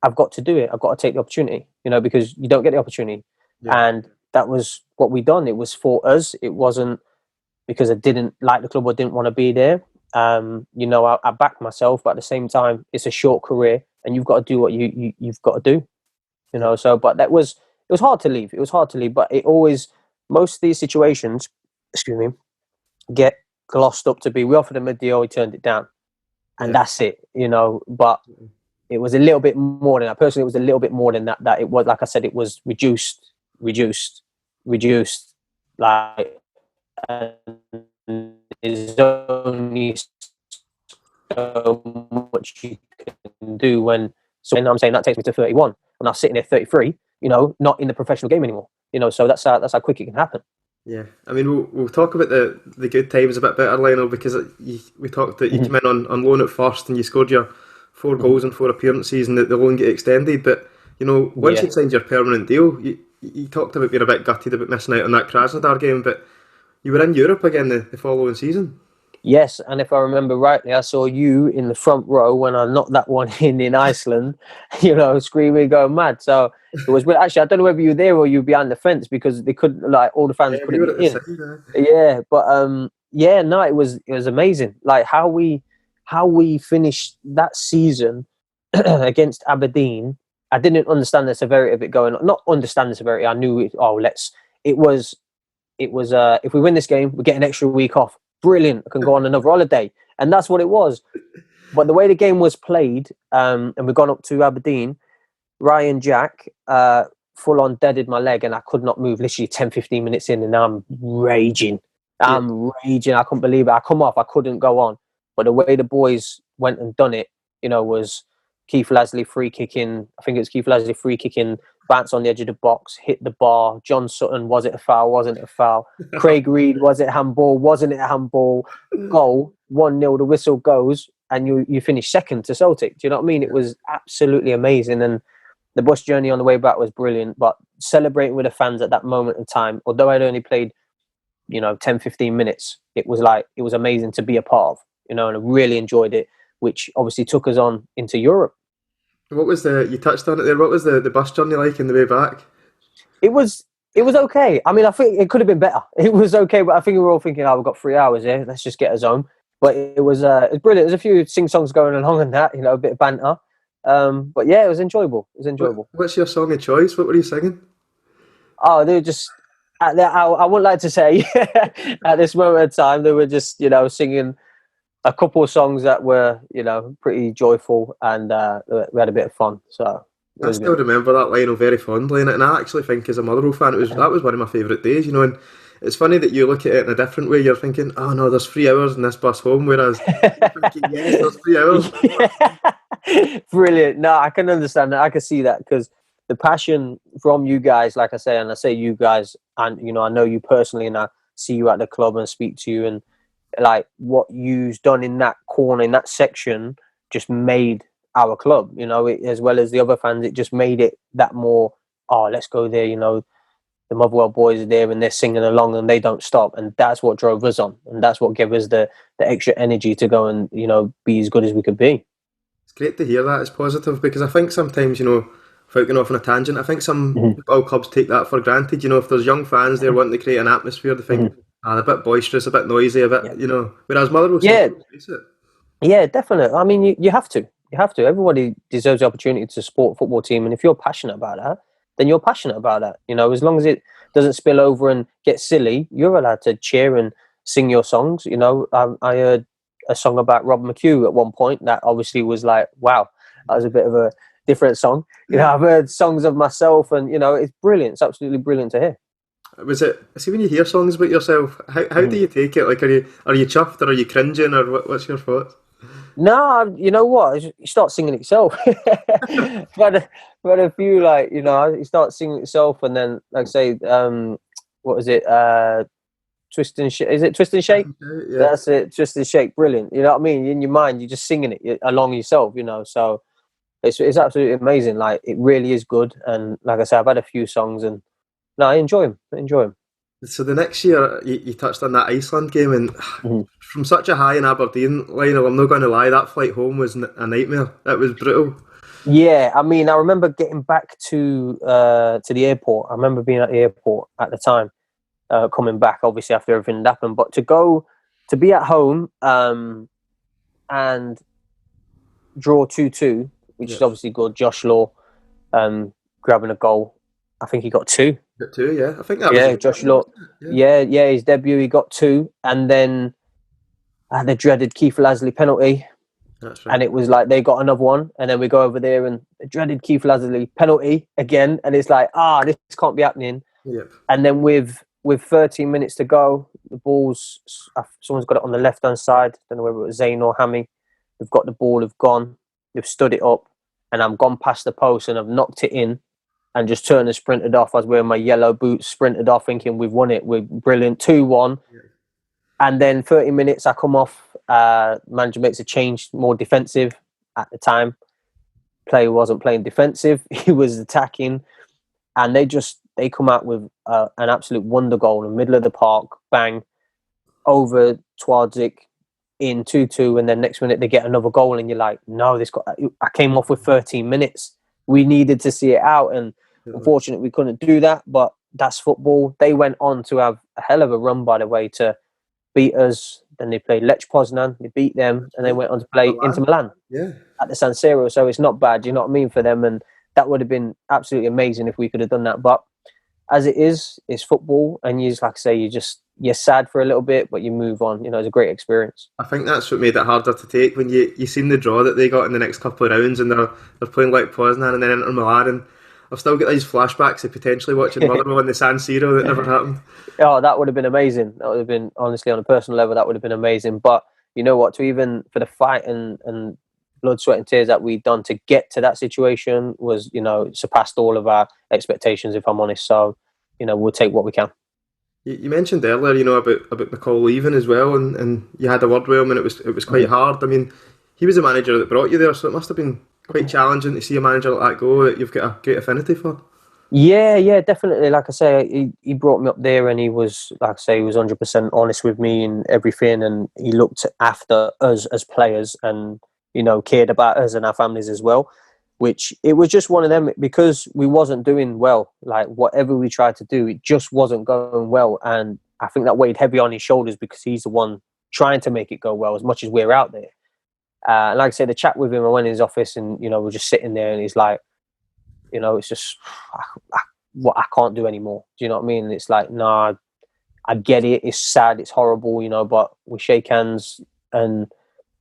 I've got to do it. I've got to take the opportunity, because you don't get the opportunity. Yeah. And that was what we done. It was for us. It wasn't because I didn't like the club or didn't want to be there. I backed myself, but at the same time, it's a short career, and you've got to do what you've got to do. So, but it was hard to leave. It was hard to leave, but most of these situations, excuse me, get glossed up to be, we offered him a deal, he turned it down, and that's it. But it was a little bit more than that. Personally, it was a little bit more than that. That it was, like I said, it was reduced, like, and there's only so much you can do when I'm saying that takes me to 31 when I'm sitting there 33, not in the professional game anymore, so that's how quick it can happen. Yeah, I mean, we'll talk about the good times a bit better, Lionel, because we talked that you came in on loan at first and you scored your 4 goals in 4 appearances and the loan get extended, but once you signed your permanent deal, you talked about being a bit gutted about missing out on that Krasnodar game, but you were in Europe again the following season. Yes, and if I remember rightly, I saw you in the front row when I knocked that one in Iceland, screaming, going mad. So it was actually, I don't know whether you were there or you were behind the fence because they couldn't, like, all the fans couldn't get in. Yeah, but it was amazing. Like how we finished that season against Aberdeen. I didn't understand the severity of it going on. Not understand the severity. I knew it. It was. If we win this game, we get an extra week off. Brilliant. I can go on another holiday. And that's what it was. But the way the game was played, and we've gone up to Aberdeen, Ryan Jack full on deaded my leg and I could not move literally 10, 15 minutes in and I'm raging. I couldn't believe it. I come off, I couldn't go on. But the way the boys went and done it, was Keith Lasley free kicking. I think it was Keith Lasley free kicking, bounce on the edge of the box, hit the bar. John Sutton, was it a foul? Wasn't it a foul? Craig Reed, was it a handball? Wasn't it a handball? Goal, 1-0, the whistle goes, and you finish second to Celtic. Do you know what I mean? It was absolutely amazing. And the bus journey on the way back was brilliant. But celebrating with the fans at that moment in time, although I'd only played, 10, 15 minutes, it was amazing to be a part of, and I really enjoyed it, which obviously took us on into Europe. What was you touched on it there, what was the bus journey like in the way back? It was okay. I mean, I think it could have been better. It was okay, but I think we were all thinking, we've got 3 hours here, let's just get us home. But it was brilliant. There's a few sing-songs going along and that, a bit of banter. But yeah, it was enjoyable. What's your song of choice? What were you singing? Oh, they were just, I wouldn't like to say at this moment in time, they were just, singing a couple of songs that were, pretty joyful, and we had a bit of fun. So I still remember that Lionel very fondly, and I actually think as a Motherwell fan, that was one of my favourite days. And it's funny that you look at it in a different way. You're thinking, oh no, there's 3 hours in this bus home, whereas you're thinking, yes, there's 3 hours. Yeah. Brilliant. No, I can understand that. I can see that because the passion from you guys, like I say, and I say you guys, and I know you personally, and I see you at the club and speak to you, and like what you've done in that corner, in that section, just made our club, as well as the other fans, it just made it that more, let's go there, the Motherwell boys are there and they're singing along and they don't stop, and that's what drove us on, and that's what gave us the extra energy to go and be as good as we could be. It's great to hear that. It's positive, because I think sometimes, without going off on a tangent, I think some football clubs take that for granted. If there's young fans there wanting to create an atmosphere, they think, they're a bit boisterous, a bit noisy, a bit, whereas Motherwell, yeah, definitely. I mean, you have to. Everybody deserves the opportunity to support a football team, and if you're passionate about that, then you're passionate about that. As long as it doesn't spill over and get silly, you're allowed to cheer and sing your songs. I heard a song about Rob McHugh at one point that obviously was like, wow, that was a bit of a different song. I've heard songs of myself, and it's brilliant. It's absolutely brilliant to hear. Was it? See, when you hear songs about yourself, how do you take it? Like, are you chuffed, or are you cringing, or what's your thoughts? No, you know what? You start singing it yourself. But a few, like, you start singing it yourself, and then, like, say, what was it? Twist and Shake. Is it Twist and Shake? Yeah. That's it. Twist and Shake. Brilliant. You know what I mean? In your mind, you're just singing it along yourself. So it's absolutely amazing. Like, it really is good. And like I said, I've had a few songs, and no, I enjoy them. So the next year, you touched on that Iceland game, and from such a high in Aberdeen, Lionel, I'm not going to lie, that flight home was a nightmare. It was brutal. Yeah, I mean, I remember getting back to the airport. I remember being at the airport at the time, coming back, obviously after everything that happened. But to be at home and draw 2-2, which is obviously good. Josh Law grabbing a goal. I think he got 2. Got 2, yeah. I think that was his Josh debut, Law. wasn't it? Yeah, his debut, he got 2, and then the dreaded Keith Lasley penalty. That's right. And it was like they got another one, and then we go over there and the dreaded Keith Lasley penalty again, and it's like, this can't be happening. Yep. And then with 13 minutes to go, the ball's someone's got it on the left hand side. Don't know whether it was Zane or Hammy. They've got the ball, they've gone, they've stood it up, and I'm gone past the post and I've knocked it in, and just turned and sprinted off. I was wearing my yellow boots, sprinted off, thinking we've won it. We're brilliant, 2-1. Yeah. And then 30 minutes, I come off. Manager makes a change, more defensive at the time. Player wasn't playing defensive; he was attacking, and they come out with an absolute wonder goal in the middle of the park, bang, over Twardzik in 2-2, and then next minute they get another goal, and you're like, no, I came off with 13 minutes. We needed to see it out, and unfortunately we couldn't do that. But that's football. They went on to have a hell of a run, by the way, to beat us. Then they played Lech Poznan, they beat them, and they went on to play Inter Milan at the San Siro. So it's not bad, you know what I mean, for them. And that would have been absolutely amazing if we could have done that. But as it is, it's football, and you just, like I say, you're sad for a little bit, but you move on. You know, it's a great experience. I think that's what made it harder to take when you seen the draw that they got in the next couple of rounds, and they're playing Lech Poznan and then Inter Milan, and I've still got these flashbacks of potentially watching Motherwell in the San Siro that never happened. Oh, that would have been amazing. That would have been, honestly, on a personal level, that would have been amazing. But you know what? To even for the fight and blood, sweat, and tears that we've done to get to that situation was, surpassed all of our expectations, if I'm honest. So, we'll take what we can. You mentioned earlier, about Mccall leaving as well, and you had a word with him, and it was quite hard. I mean, he was the manager that brought you there, so it must have been quite challenging to see a manager like that go that you've got a great affinity for. Yeah, definitely. Like I say, he brought me up there, and he was, like I say, he was 100% honest with me and everything, and he looked after us as players, and cared about us and our families as well. Which it was just one of them, because we wasn't doing well. Like whatever we tried to do, it just wasn't going well, and I think that weighed heavy on his shoulders because he's the one trying to make it go well as much as we're out there. And like I said, the chat with him, I went in his office, and we're just sitting there, and he's like, it's just what I can't do anymore. Do you know what I mean? It's like, nah, I get it. It's sad. It's horrible, but we shake hands, and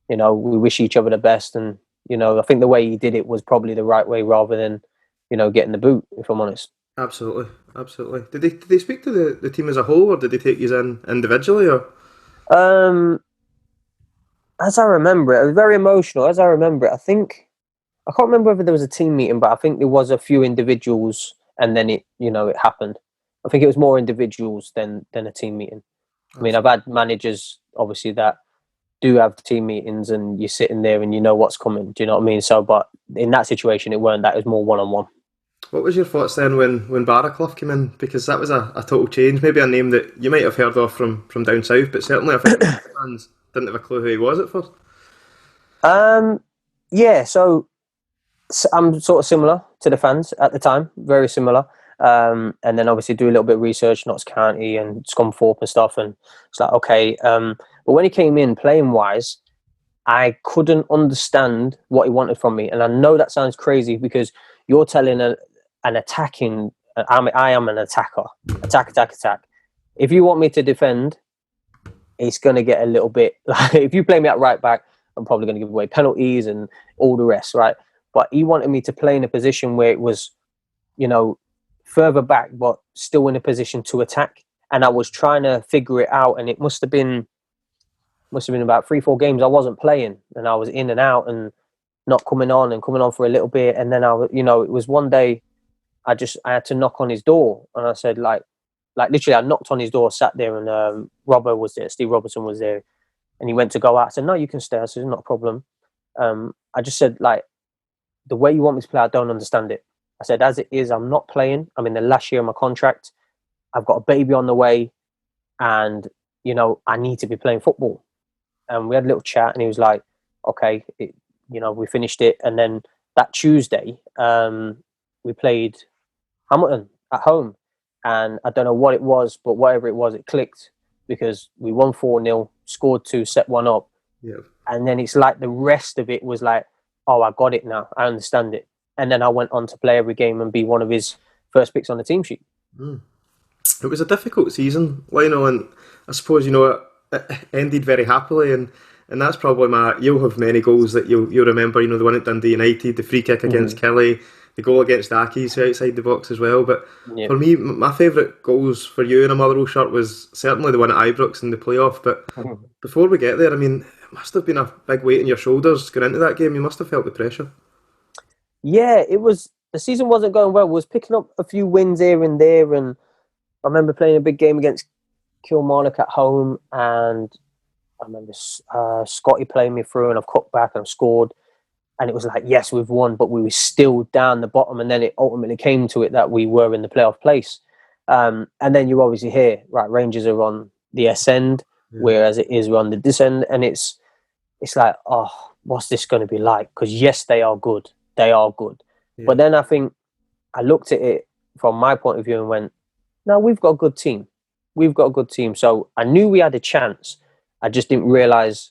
we wish each other the best. And I think the way he did it was probably the right way, rather than getting the boot, if I'm honest. Absolutely. Did they speak to the team as a whole, or did they take you in individually, or? As I remember it was very emotional. As I remember it, I can't remember whether there was a team meeting, but I think there was a few individuals, and then it happened. I think it was more individuals than a team meeting. I mean, I've had managers, obviously, that do have team meetings, and you're sitting there and you know what's coming. Do you know what I mean? So, but in that situation, it weren't that. It was more one-on-one. What was your thoughts then when Barraclough came in? Because that was a total change. Maybe a name that you might have heard of from down south, but certainly I think fans didn't have a clue who he was at first. Yeah, so I'm sort of similar to the fans at the time, very similar. And then obviously do a little bit of research, Notts County and Scunthorpe and stuff, and it's like, okay. But when he came in, playing wise, I couldn't understand what he wanted from me. And I know that sounds crazy, because you're telling an attacking, I am an attacker, attack. If you want me to defend, it's going to get a little bit, like, if you play me at right back, I'm probably going to give away penalties and all the rest, right? But he wanted me to play in a position where it was, further back, but still in a position to attack. And I was trying to figure it out, and it must have been about 3-4 games I wasn't playing, and I was in and out and not coming on for a little bit. And then it was one day I had to knock on his door, and I said, like literally, I knocked on his door, sat there, and Robbo was there, Steve Robertson was there, and he went to go out. I said, no, you can stay. I said, not a problem. I just said, like, the way you want me to play, I don't understand it. I said, as it is, I'm not playing. I'm in the last year of my contract. I've got a baby on the way, and I need to be playing football. And we had a little chat, and he was like, okay, we finished it. And then that Tuesday, we played Hamilton at home. and I don't know what it was, but whatever it was, it clicked because we won 4-0, scored 2, set 1 up. Yeah. And then it's like the rest of it was like, oh, I got it now. I understand it. And then I went on to play every game and be one of his first picks on the team sheet. It was a difficult season, Lionel, and I suppose, it ended very happily, and that's probably you'll have many goals that you'll remember, the one at Dundee United, the free kick against Kelly, the goal against Aki's outside the box as well. But for me, my favourite goals for you in a Motherwell shirt was certainly the one at Ibrox in the playoff. But before we get there, it must have been a big weight on your shoulders going into that game. You must have felt the pressure. Yeah, it was. The season wasn't going well. We was picking up a few wins here and there, and I remember playing a big game against Kilmarnock at home, and I remember Scotty playing me through, and I've cut back and I've scored, and it was like, yes, we've won, but we were still down the bottom, and then it ultimately came to it that we were in the playoff place. And then you obviously hear, right, Rangers are on the ascend, whereas it is on the descend, and it's like, oh, what's this going to be like? Because yes, they are good. They are good. Yeah. But then I think I looked at it from my point of view and went, no, we've got a good team. We've got a good team. So I knew we had a chance. I just didn't realise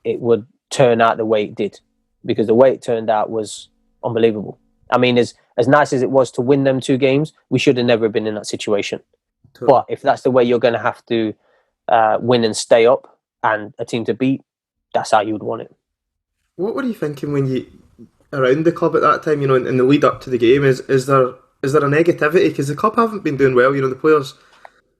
it would turn out the way it did, because the way it turned out was unbelievable. I mean, as nice as it was to win them 2 games, we should have never been in that situation. Totally. But if that's the way you're going to have to win and stay up and a team to beat, that's how you would want it. What were you thinking when you around the club at that time? In the lead up to the game, is there a negativity because the club haven't been doing well? The players,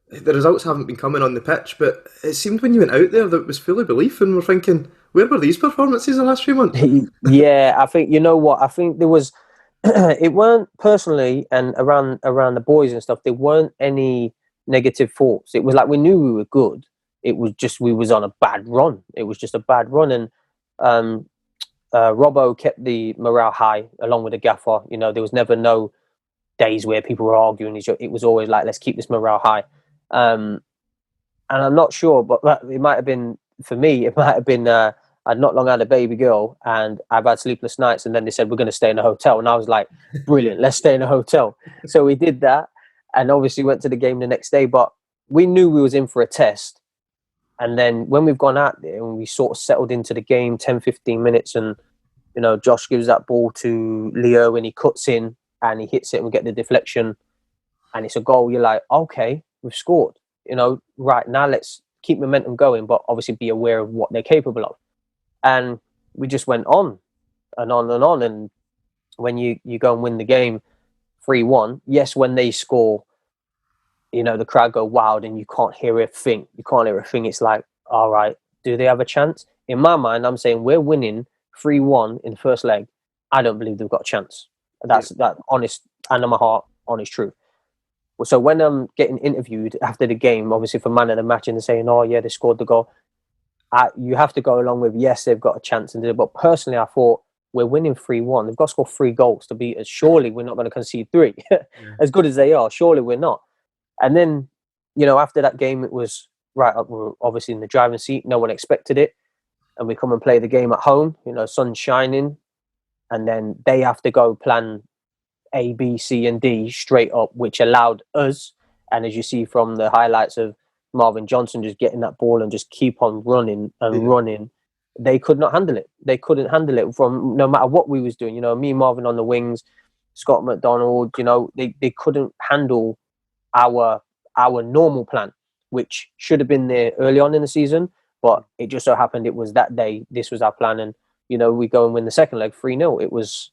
the results haven't been coming on the pitch, but it seemed when you went out there that it was full of belief, and we're thinking, where were these performances the last few months? Yeah, I think I think there was. It weren't personally and around the boys and stuff. There weren't any negative thoughts. It was like we knew we were good. It was just we was on a bad run. It was just a bad run, and Robbo kept the morale high along with the gaffer. There was never no days where people were arguing. It was always like, let's keep this morale high. And I'm not sure, but it might have been, for me, it might have been, I'd not long had a baby girl and I've had sleepless nights, and then they said, we're going to stay in a hotel. And I was like, brilliant, let's stay in a hotel. So we did that, and obviously went to the game the next day, but we knew we was in for a test. And then when we've gone out there and we sort of settled into the game 10, 15 minutes, and, Josh gives that ball to Leo and he cuts in and he hits it and we get the deflection and it's a goal, you're like, okay, we've scored. Right now, let's keep momentum going, but obviously be aware of what they're capable of. And we just went on and on and on. And when you go and win the game 3-1, yes, when they score, the crowd go wild and you can't hear a thing. It's like, all right, do they have a chance? In my mind, I'm saying we're winning 3-1 in the first leg. I don't believe they've got a chance. That's that honest, and my heart, honest truth. So when I'm getting interviewed after the game, obviously for man of the match, and they're saying, oh yeah, they scored the goal, you have to go along with, yes, they've got a chance. But personally, I thought, we're winning 3-1. They've got to score 3 goals to beat us. Surely we're not going to concede 3. As good as they are, surely we're not. And then, after that game, it was, right, we're obviously in the driving seat. No one expected it. And we come and play the game at home, sun shining. And then they have to go plan A, B, C, and D straight up, which allowed us, and as you see from the highlights of Marvin Johnson just getting that ball and just keep on running and running, they could not handle it. They couldn't handle it from no matter what we was doing. Me and Marvin on the wings, Scott McDonald, they couldn't handle our normal plan, which should have been there early on in the season, but it just so happened it was that day, this was our plan, and we go and win the second leg 3-0. It was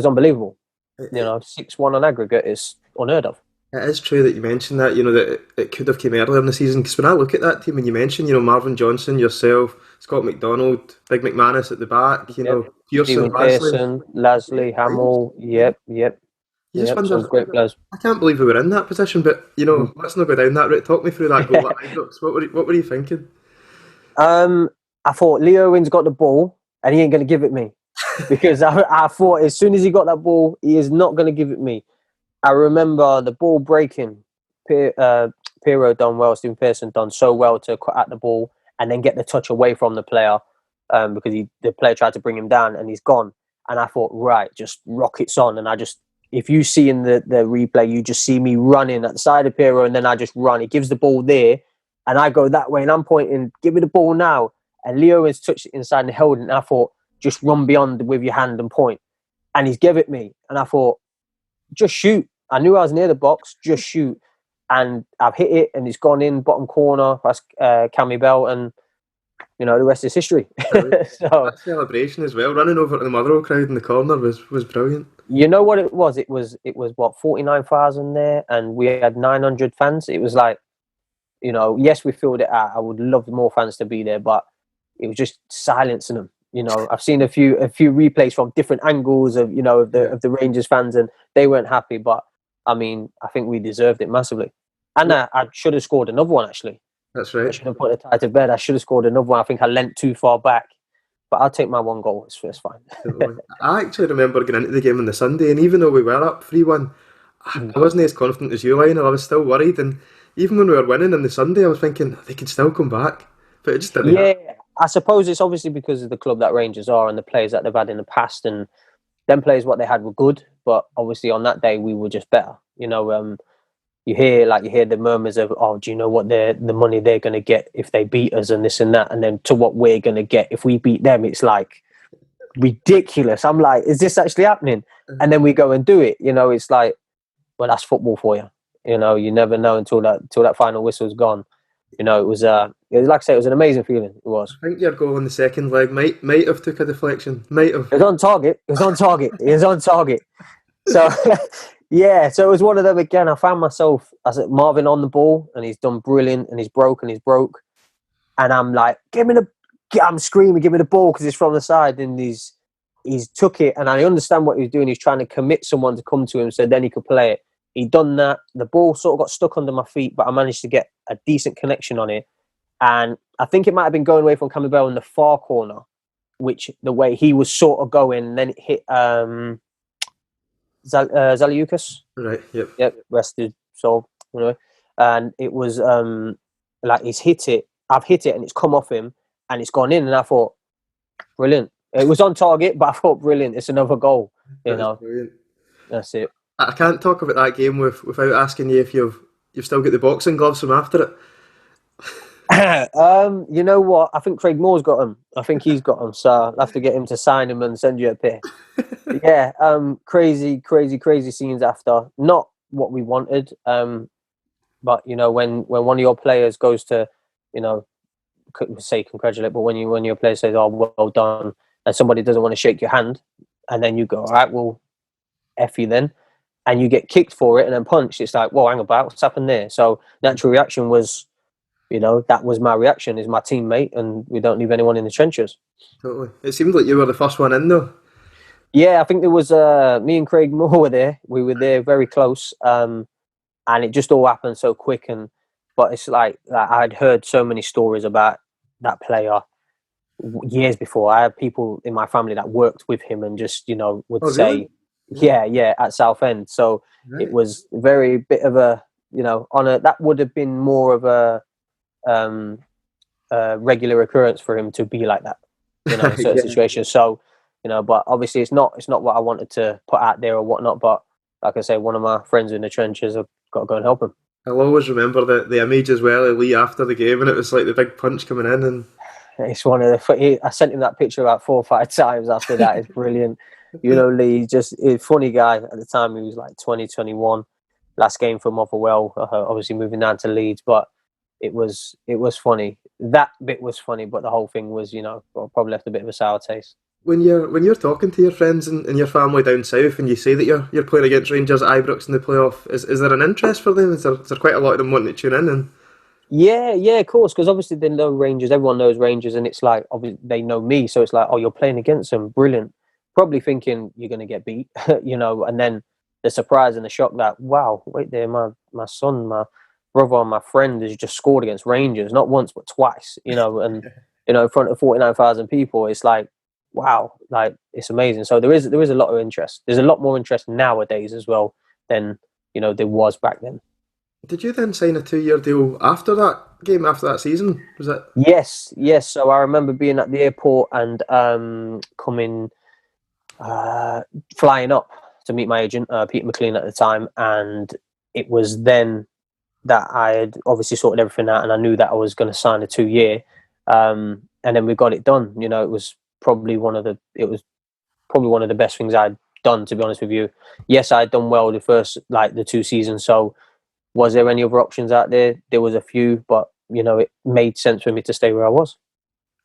unbelievable. 6-1 on aggregate is unheard of. It is true that you mentioned that, that it could have came earlier in the season, because when I look at that team, when you mention, Marvin Johnson, yourself, Scott McDonald, Big McManus at the back, Pearson, Lasley, Hamill, yep. Some great players. I can't believe we were in that position, but, let's not go down that route. Talk me through that goal at Ibrox. What were you thinking? I thought Leo Owens got the ball and he ain't going to give it me, because I thought as soon as he got that ball, he is not going to give it me. I remember the ball breaking. Piero done well, Stephen Pearson done so well to cut at the ball and then get the touch away from the player, because the player tried to bring him down and he's gone. And I thought, right, just rockets on. And I just if you see in the replay, you just see me running at the side of Piero, and then I just run. He gives the ball there, and I go that way, and I'm pointing, give me the ball now. And Leo has touched it inside and held it, and I thought, just run beyond with your hand and point. And he's give it me, and I thought, just shoot. I knew I was near the box, just shoot. And I've hit it, and it's gone in, bottom corner, past Cammy Bell, and, the rest is history. So, that celebration as well, running over to the Motherwell crowd in the corner was brilliant. You know what it was? It was what, 49,000 there, and we had 900 fans. It was like, yes, we filled it out. I would love more fans to be there, but it was just silencing them. I've seen a few replays from different angles of the Rangers fans, and they weren't happy. But I mean, I think we deserved it massively, and I should have scored another one actually. That's right. I should have put the tie to bed. I should have scored another one. I think I leant too far back. But I'll take my one goal. It's fine. I actually remember going into the game on the Sunday, and even though we were up 3-1, I wasn't as confident as you, Lionel. I was still worried, and even when we were winning on the Sunday, I was thinking they could still come back, but it just didn't happen. I suppose it's obviously because of the club that Rangers are and the players that they've had in the past, and them players, what they had were good, but obviously on that day we were just better. You hear the murmurs of, oh, do you know what the money they're going to get if they beat us and this and that, and then to what we're going to get if we beat them, it's like ridiculous. I'm like, is this actually happening? And then we go and do it. It's like, well, that's football for you. You never know until that final whistle's gone. It was like I say, it was an amazing feeling. It was. I think your goal in the second leg might have took a deflection. Might have. It was on target. It was on target. So. Yeah, so it was one of them again. I found myself as Marvin on the ball, and he's done brilliant, and he's broke, and I'm like, I'm screaming, give me the ball, because it's from the side, and he's took it, and I understand what he was doing. He's trying to commit someone to come to him, so then he could play it. He done that. The ball sort of got stuck under my feet, but I managed to get a decent connection on it, and I think it might have been going away from Cammy Bell in the far corner, which the way he was sort of going, and then it hit Zaliukas. Right, yep, rested soul. And it was like he's hit it. I've hit it, and it's come off him, and it's gone in. And I thought, brilliant. It was on target, but I thought, brilliant. It's another goal. Brilliant. That's it. I can't talk about that game without asking you if you've still got the boxing gloves from after it. You know what? I think Craig Moore's got them. I think he's got them. So I'll have to get him to sign them and send you a pair. Yeah, crazy scenes after. Not what we wanted. But when one of your players goes to, say congratulate, but when your player says, "Oh, well done," and somebody doesn't want to shake your hand, and then you go, "All right, well, F you then," and you get kicked for it and then punched, it's like, "Whoa, hang about, what's happened there?" So natural reaction was, that was my reaction, is my teammate, and we don't leave anyone in the trenches. Totally. It seemed like you were the first one in, though. Yeah, I think there was me and Craig Moore were there. We were there very close, and it just all happened so quick. But it's like I'd heard so many stories about that player years before. I had people in my family that worked with him and just would say, really? yeah, at Southend. So right. It was very bit of a on a that would have been more of a regular occurrence for him to be like that, in certain situations. So. But obviously it's not what I wanted to put out there or whatnot. But like I say, one of my friends in the trenches, I've got to go and help him. I'll always remember the image as well of Lee after the game, and it was like the big punch coming in. And it's one of the. I sent him that picture about 4 or 5 times after that. It's brilliant. Lee, just a funny guy at the time. He was like 20, 21. Last game for Motherwell, obviously moving down to Leeds, but it was funny. That bit was funny, but the whole thing was, probably left a bit of a sour taste. When you're talking to your friends and your family down south, and you say that you're playing against Rangers at Ibrox in the playoff, is there an interest for them? Is there quite a lot of them wanting to tune in? And yeah, of course, because obviously they know Rangers. Everyone knows Rangers, and it's like obviously they know me, so it's like, oh, you're playing against them, brilliant. Probably thinking you're going to get beat, and then the surprise and the shock that, wow, wait there, my son, my brother, and my friend has just scored against Rangers, not once but twice, and in front of 49,000 people. It's like, wow, like it's amazing. So there is a lot of interest. There's a lot more interest nowadays as well than there was back then. Did you then sign a 2-year deal after that game, after that season? Was it? Yes. So I remember being at the airport and flying up to meet my agent, Peter McLean at the time, and it was then that I had obviously sorted everything out, and I knew that I was going to sign a 2-year, and then we got it done. It was probably one of the best things I'd done, to be honest with you. Yes, I'd done well the first the 2 seasons. So, was there any other options out there? There was a few, but it made sense for me to stay where I was.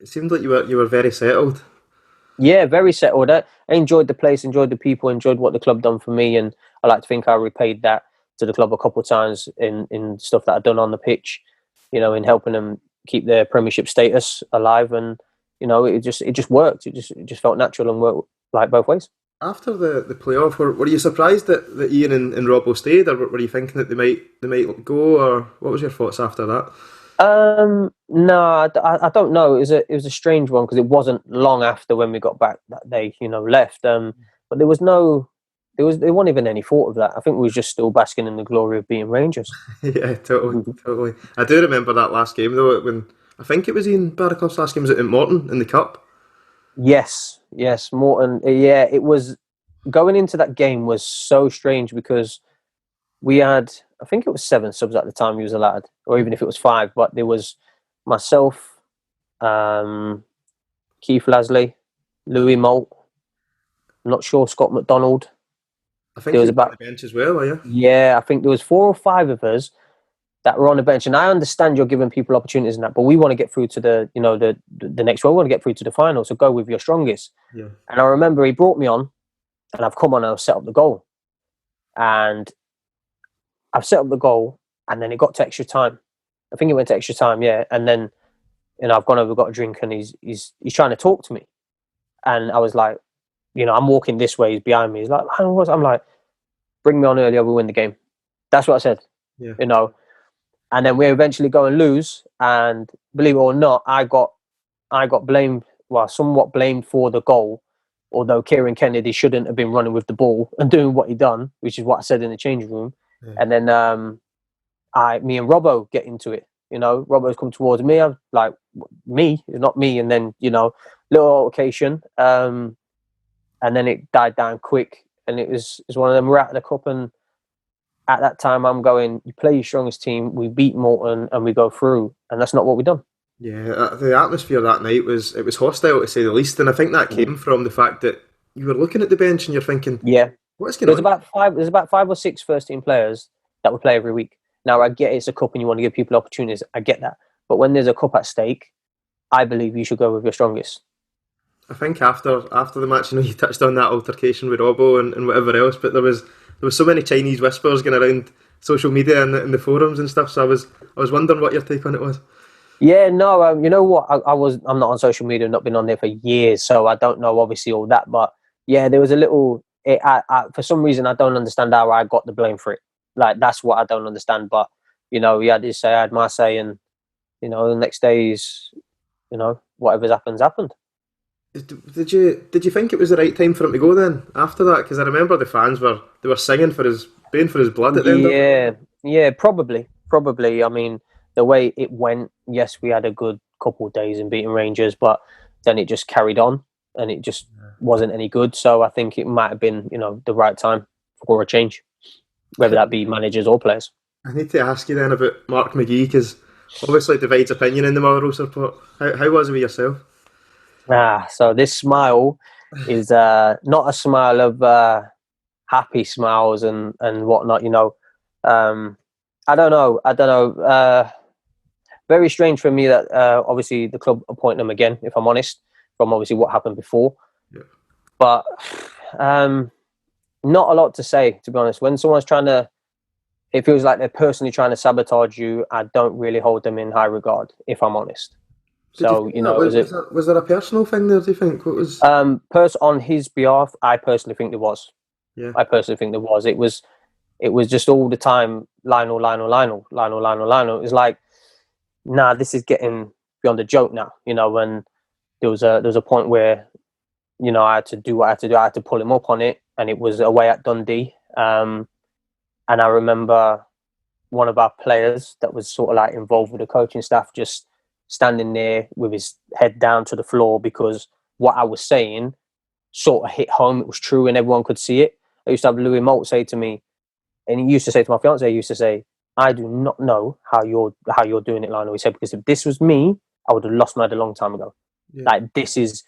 It seemed like you were very settled. Yeah, very settled. I enjoyed the place, enjoyed the people, enjoyed what the club done for me, and I like to think I repaid that to the club a couple of times in stuff that I've done on the pitch, in helping them keep their Premiership status alive, and it just worked. It just felt natural and worked both ways. After the playoff, were you surprised that Ian and Robbo stayed, or were you thinking that they might go, or what was your thoughts after that? No, I don't know. It was a strange one because it wasn't long after when we got back that they left. But there wasn't even any thought of that. I think we was just still basking in the glory of being Rangers. Yeah, totally. I do remember that last game though, when I think it was Ian Barraclough's last game. Was it in Morton in the Cup? Yes, Morton. Yeah, it was. Going into that game was so strange because we had, I think it was 7 subs at the time he was allowed, or even if it was 5, but there was myself, Keith Lasley, Louis Moult, I'm not sure, Scott McDonald. I think there was about on the bench as well, are you? Yeah, I think there was 4 or 5 of us that were on the bench, and I understand you're giving people opportunities in that, but we want to get through to the next one. We want to get through to the final, so go with your strongest. Yeah. And I remember he brought me on, and I've come on and I've set up the goal, and I've set up the goal, and then it got to extra time. I think it went to extra time, yeah. And then, I've gone over, got a drink, and he's trying to talk to me, and I was like, I'm walking this way, he's behind me. He's like, I'm like, bring me on earlier, we'll win the game. That's what I said. Yeah. And then we eventually go and lose, and believe it or not, I got blamed, somewhat blamed for the goal, although Kieran Kennedy shouldn't have been running with the ball and doing what he done, which is what I said in the changing room. Yeah. And then me and Robbo get into it. Robbo's come towards me. I'm like, me, it's not me. And then, little altercation. And then it died down quick. And it's one of them, we're out of the cup. And at that time, I'm going, you play your strongest team, we beat Morton and we go through. And that's not what we've done. Yeah, the atmosphere that night was hostile, to say the least. And I think that came from the fact that you were looking at the bench and you're thinking, yeah, what's going on? There's about 5 or 6 first-team players that would play every week. Now, I get it's a cup and you want to give people opportunities. I get that. But when there's a cup at stake, I believe you should go with your strongest. I think after the match, you touched on that altercation with Robbo and whatever else, but there was so many Chinese whispers going around social media and in the forums and stuff. So I was wondering what your take on it was. Yeah, no, you know what? I'm not on social media, not been on there for years, so I don't know obviously all that. But yeah, there was a little. For some reason, I don't understand how I got the blame for it. That's what I don't understand. But he had his say, I had my say, and the next day is, whatever's happened. Did you think it was the right time for him to go then after that? Because I remember the fans were singing praying for his blood at the end of it. Yeah, probably. I mean, the way it went, yes, we had a good couple of days in beating Rangers, but then it just carried on and it just wasn't any good. So I think it might have been, the right time for a change, whether that be managers or players. I need to ask you then about Mark McGhee, because obviously divides opinion in the Motherwell support. How was it with yourself? So this smile is not a smile of happy smiles and whatnot, I don't know. Very strange for me that obviously the club appoint them again, if I'm honest, from obviously what happened before. Yeah. But not a lot to say, to be honest. When someone's it feels like they're personally trying to sabotage you, I don't really hold them in high regard, if I'm honest. Was there a personal thing there, do you think? What was on his behalf? I personally think there was. Yeah. I personally think there was. It was just all the time Lionel. It was like, nah, this is getting beyond a joke now. When there was a point where, I had to do what I had to do. I had to pull him up on it, and it was away at Dundee. And I remember one of our players that was sort of involved with the coaching staff just standing there with his head down to the floor because what I was saying sort of hit home. It was true and everyone could see it. I used to have Louis Moult say to me, and he used to say to my fiance, he used to say, I do not know how you're doing it, Lionel. He said, because if this was me, I would have lost my head a long time ago. Yeah. Like, this is,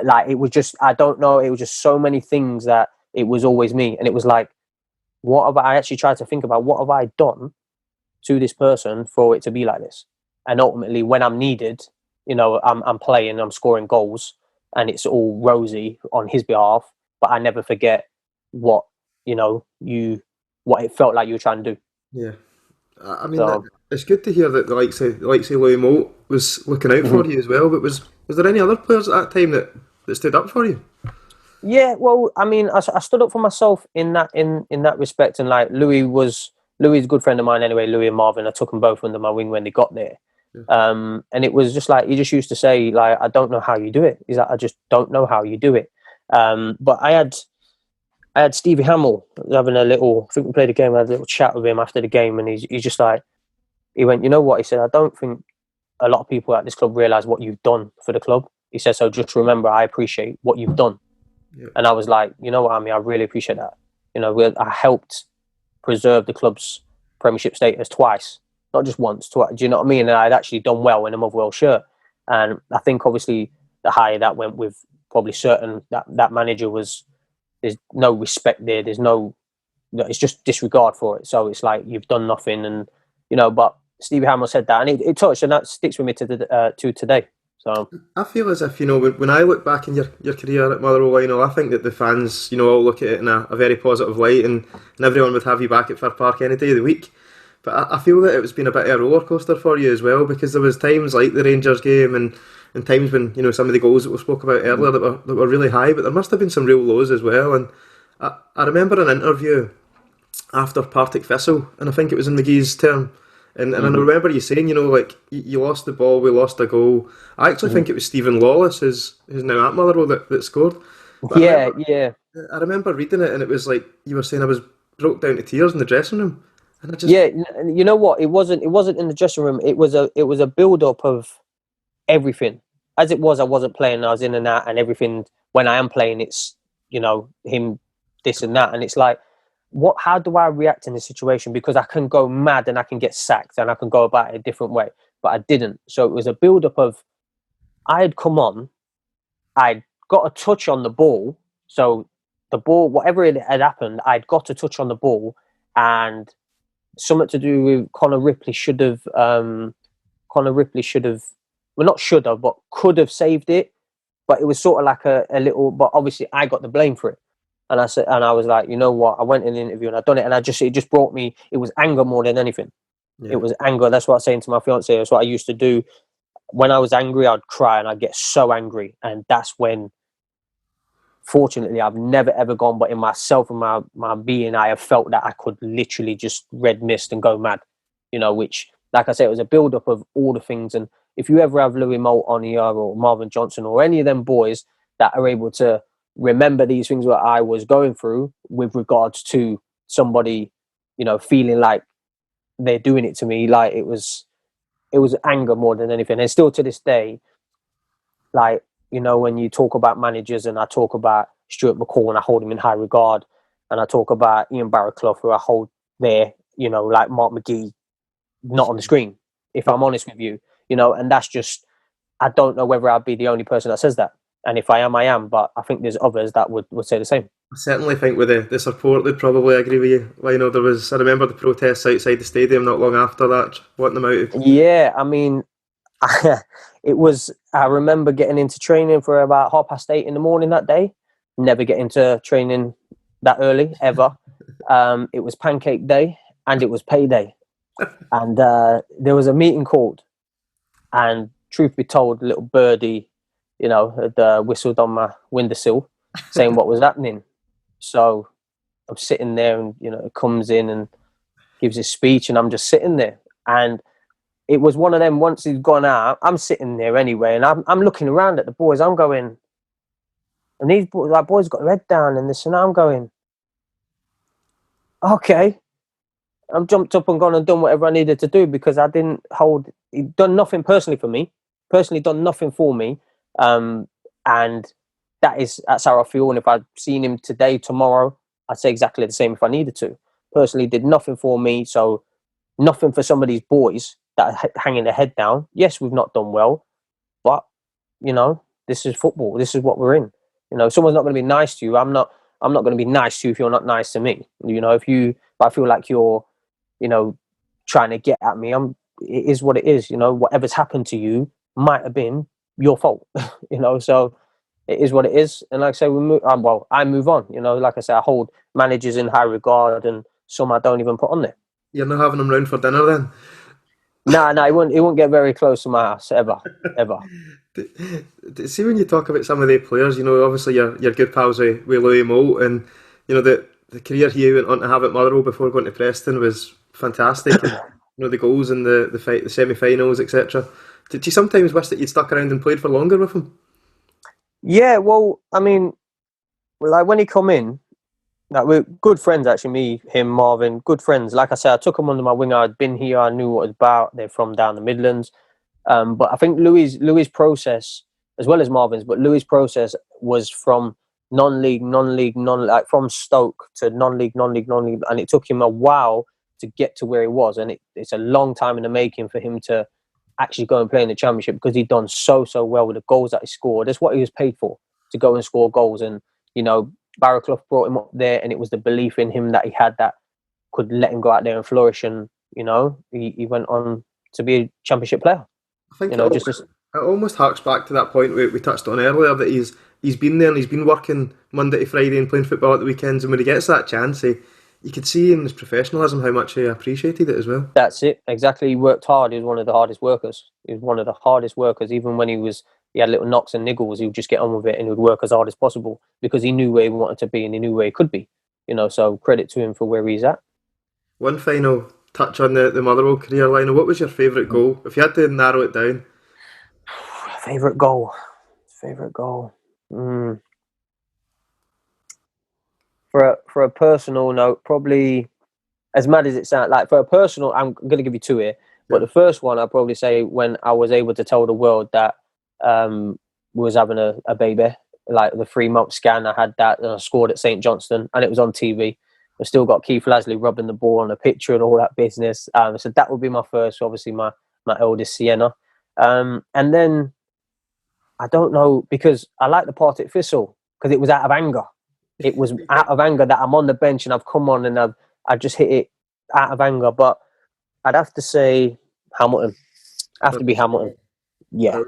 like, it was just, I don't know, it was just so many things that it was always me. And it was like, I actually tried to think about, what have I done to this person for it to be like this? And ultimately, when I'm needed, you know, I'm playing, I'm scoring goals, and it's all rosy on his behalf, but I never forget what, you know, what it felt like you were trying to do. Yeah. I mean, it's good to hear that the likes of Louis Moult was looking out for you as well, but was there any other players at that time that stood up for you? Yeah, well, I mean, I stood up for myself in that respect, and like Louis a good friend of mine anyway. Louis and Marvin, I took them both under my wing when they got there, and it was just like, he just used to say, like, I don't know how you do it. He's like, I just don't know how you do it. But I had Stevie Hamill having a little, I think we played a game, I had a little chat with him after the game, and he's just like, he went, you know what? He said, I don't think a lot of people at this club realise what you've done for the club. He said, so just remember, I appreciate what you've done. Yeah. And I was like, you know what, I mean, I really appreciate that. You know, I helped preserve the club's Premiership status twice, not just once, twice. Do you know what I mean? And I'd actually done well in a Motherwell shirt. And I think obviously the higher that went with probably certain that manager was, there's no respect there. There's no, it's just disregard for it. So it's like, you've done nothing. And, you know, but Stevie Hamill said that, and it touched, and that sticks with me to today. So I feel as if, you know, when I look back in your career at Motherwell, you know, I think that the fans, you know, all look at it in a very positive light, and everyone would have you back at Fir Park any day of the week. But I feel that it's been a bit of a roller coaster for you as well, because there was times like the Rangers game and times when, you know, some of the goals that we spoke about earlier that were really high, but there must have been some real lows as well. And I remember an interview after Partick Thistle, and I think it was in McGhee's term. And I remember you saying, you know, like, you lost the ball, we lost a goal. I actually think it was Stephen Lawless, who's now at Motherwell, that scored. But I remember reading it, and it was like, you were saying, I was broke down to tears in the dressing room. And I just... Yeah, you know what? It wasn't in the dressing room. It was a build-up of everything. As it was, I wasn't playing, I was in and out, and everything. When I am playing, it's, you know, him, this and that. And it's like, how do I react in this situation? Because I can go mad and I can get sacked and I can go about it a different way, but I didn't. So it was a build-up of, I had come on, I'd got a touch on the ball. So the ball, whatever it had happened, I'd got a touch on the ball, and something to do with Connor Ripley should have, well, not should have, but could have saved it. But it was sort of like a little, but obviously I got the blame for it. And I was like, you know what? I went in the interview and I done it, and it just brought me. It was anger more than anything. Yeah. It was anger. That's what I was saying to my fiance. That's what I used to do. When I was angry, I'd cry, and I'd get so angry, and that's when. Fortunately, I've never ever gone, but in myself and my being, I have felt that I could literally just red mist and go mad. You know, which, like I said, it was a build up of all the things. And if you ever have Louis Moult on here, or Marvin Johnson, or any of them boys that are able to remember these things that I was going through with regards to somebody, you know, feeling like they're doing it to me, like it was anger more than anything. And still to this day, like, you know, when you talk about managers, and I talk about Stuart McCall and I hold him in high regard, and I talk about Ian Barraclough, who I hold there, you know, like Mark McGhee, not on the screen, if I'm honest with you, you know, and that's just, I don't know whether I'd be the only person that says that. And if I am, but I think there's others that would say the same. I certainly think with the support, they'd probably agree with you. Well, you know, I remember the protests outside the stadium not long after that, wanting them out. Yeah, I mean, I remember getting into training for about 8:30 in the morning that day. Never get into training that early, ever. It was pancake day, and it was payday. And there was a meeting called, and truth be told, little birdie, you know, had whistled on my windowsill saying what was happening. So I'm sitting there, and, you know, it comes in and gives his speech, and I'm just sitting there. And it was one of them, once he's gone out, I'm sitting there anyway, and I'm looking around at the boys. I'm going, and these boys got their head down and this, and I'm going, okay. I've jumped up and gone and done whatever I needed to do, because I didn't hold, he'd done nothing personally for me, done nothing for me. And that's how I feel. And if I'd seen him today, tomorrow, I'd say exactly the same if I needed to. Personally, did nothing for me, so nothing for some of these boys that are hanging their head down. Yes, we've not done well, but this is football. This is what we're in. Someone's not going to be nice to you. I'm not going to be nice to you if you're not nice to me. If I feel like you're, trying to get at me, it is what it is. Whatever's happened to you might have been your fault. So it is what it is. And like I say, I move on. Like I say, I hold managers in high regard, and some I don't even put on there. You're not having them round for dinner then? No, it won't get very close to my house ever. See, when you talk about some of the players, obviously you're good pals with Louis Moult, and the career he went on to have at Motherwell before going to Preston was fantastic. And, the goals in the fight, the semi-finals, etc. Did you sometimes wish that you'd stuck around and played for longer with him? Yeah, well, I mean, like when he come in, like we're good friends actually. Me, him, Marvin, good friends. Like I said, I took him under my wing. I'd been here. I knew what it was about. They're from down the Midlands. But I think Louis' process, as well as Marvin's, but Louis' process was from non-league, like from Stoke to non-league, and it took him a while to get to where he was, and it's a long time in the making for him to actually go and play in the Championship, because he'd done so well with the goals that he scored. That's what he was paid for, to go and score goals. And Barraclough brought him up there, and it was the belief in him that he had that could let him go out there and flourish. And he went on to be a Championship player. I think it almost harks back to that point we touched on earlier, that he's been there and he's been working Monday to Friday and playing football at the weekends, and when he gets that chance, you could see in his professionalism how much he appreciated it as well. That's it, exactly. He worked hard. He was one of the hardest workers. Even when he had little knocks and niggles, he would just get on with it, and he would work as hard as possible, because he knew where he wanted to be and he knew where he could be. So credit to him for where he's at. One final touch on the Motherwell career, Lionel. What was your favourite goal? If you had to narrow it down. Favourite goal. For a personal note, probably, as mad as it sounds, like for a personal, I'm going to give you two here. But the first one, I'll probably say when I was able to tell the world that we was having a baby, like the 3-month scan, I had that, and I scored at St Johnstone, and it was on TV. I still got Keith Lasley rubbing the ball on a picture and all that business. So that would be my first, obviously my eldest, Sienna. And then, I don't know, because I like the Partick Thistle, because it was out of anger. It was out of anger that I'm on the bench and I've come on and I've just hit it out of anger. But I'd have to say Hamilton. Be Hamilton. Yeah.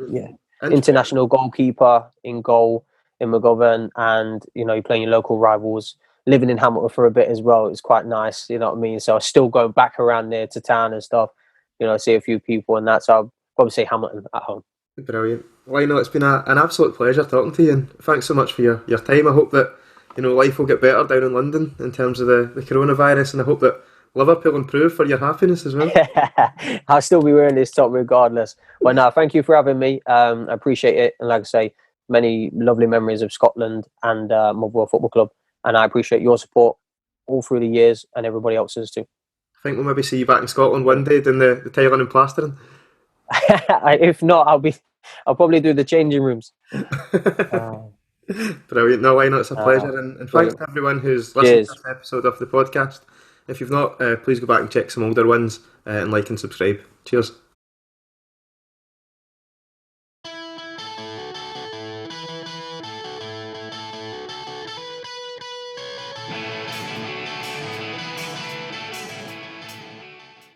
International goalkeeper in goal in McGovern, and you're playing your local rivals. Living in Hamilton for a bit as well, it's quite nice. You know what I mean? So I still go back around there to town and stuff. See a few people and that. So I'll probably say Hamilton at home. Brilliant. Lionel, it's been an absolute pleasure talking to you, and thanks so much for your time. I hope that life will get better down in London in terms of the coronavirus, and I hope that Liverpool improve for your happiness as well. I'll still be wearing this top regardless. But no, thank you for having me. I appreciate it, and like I say, many lovely memories of Scotland and Motherwell Football Club, and I appreciate your support all through the years, and everybody else's too. I think we'll maybe see you back in Scotland one day doing the tiling and plastering. If not, I'll probably do the changing rooms. Brilliant. No, Lionel, it's a pleasure, and thanks to everyone who's listened to this episode of the podcast. If you've not, please go back and check some older ones and like and subscribe. Cheers.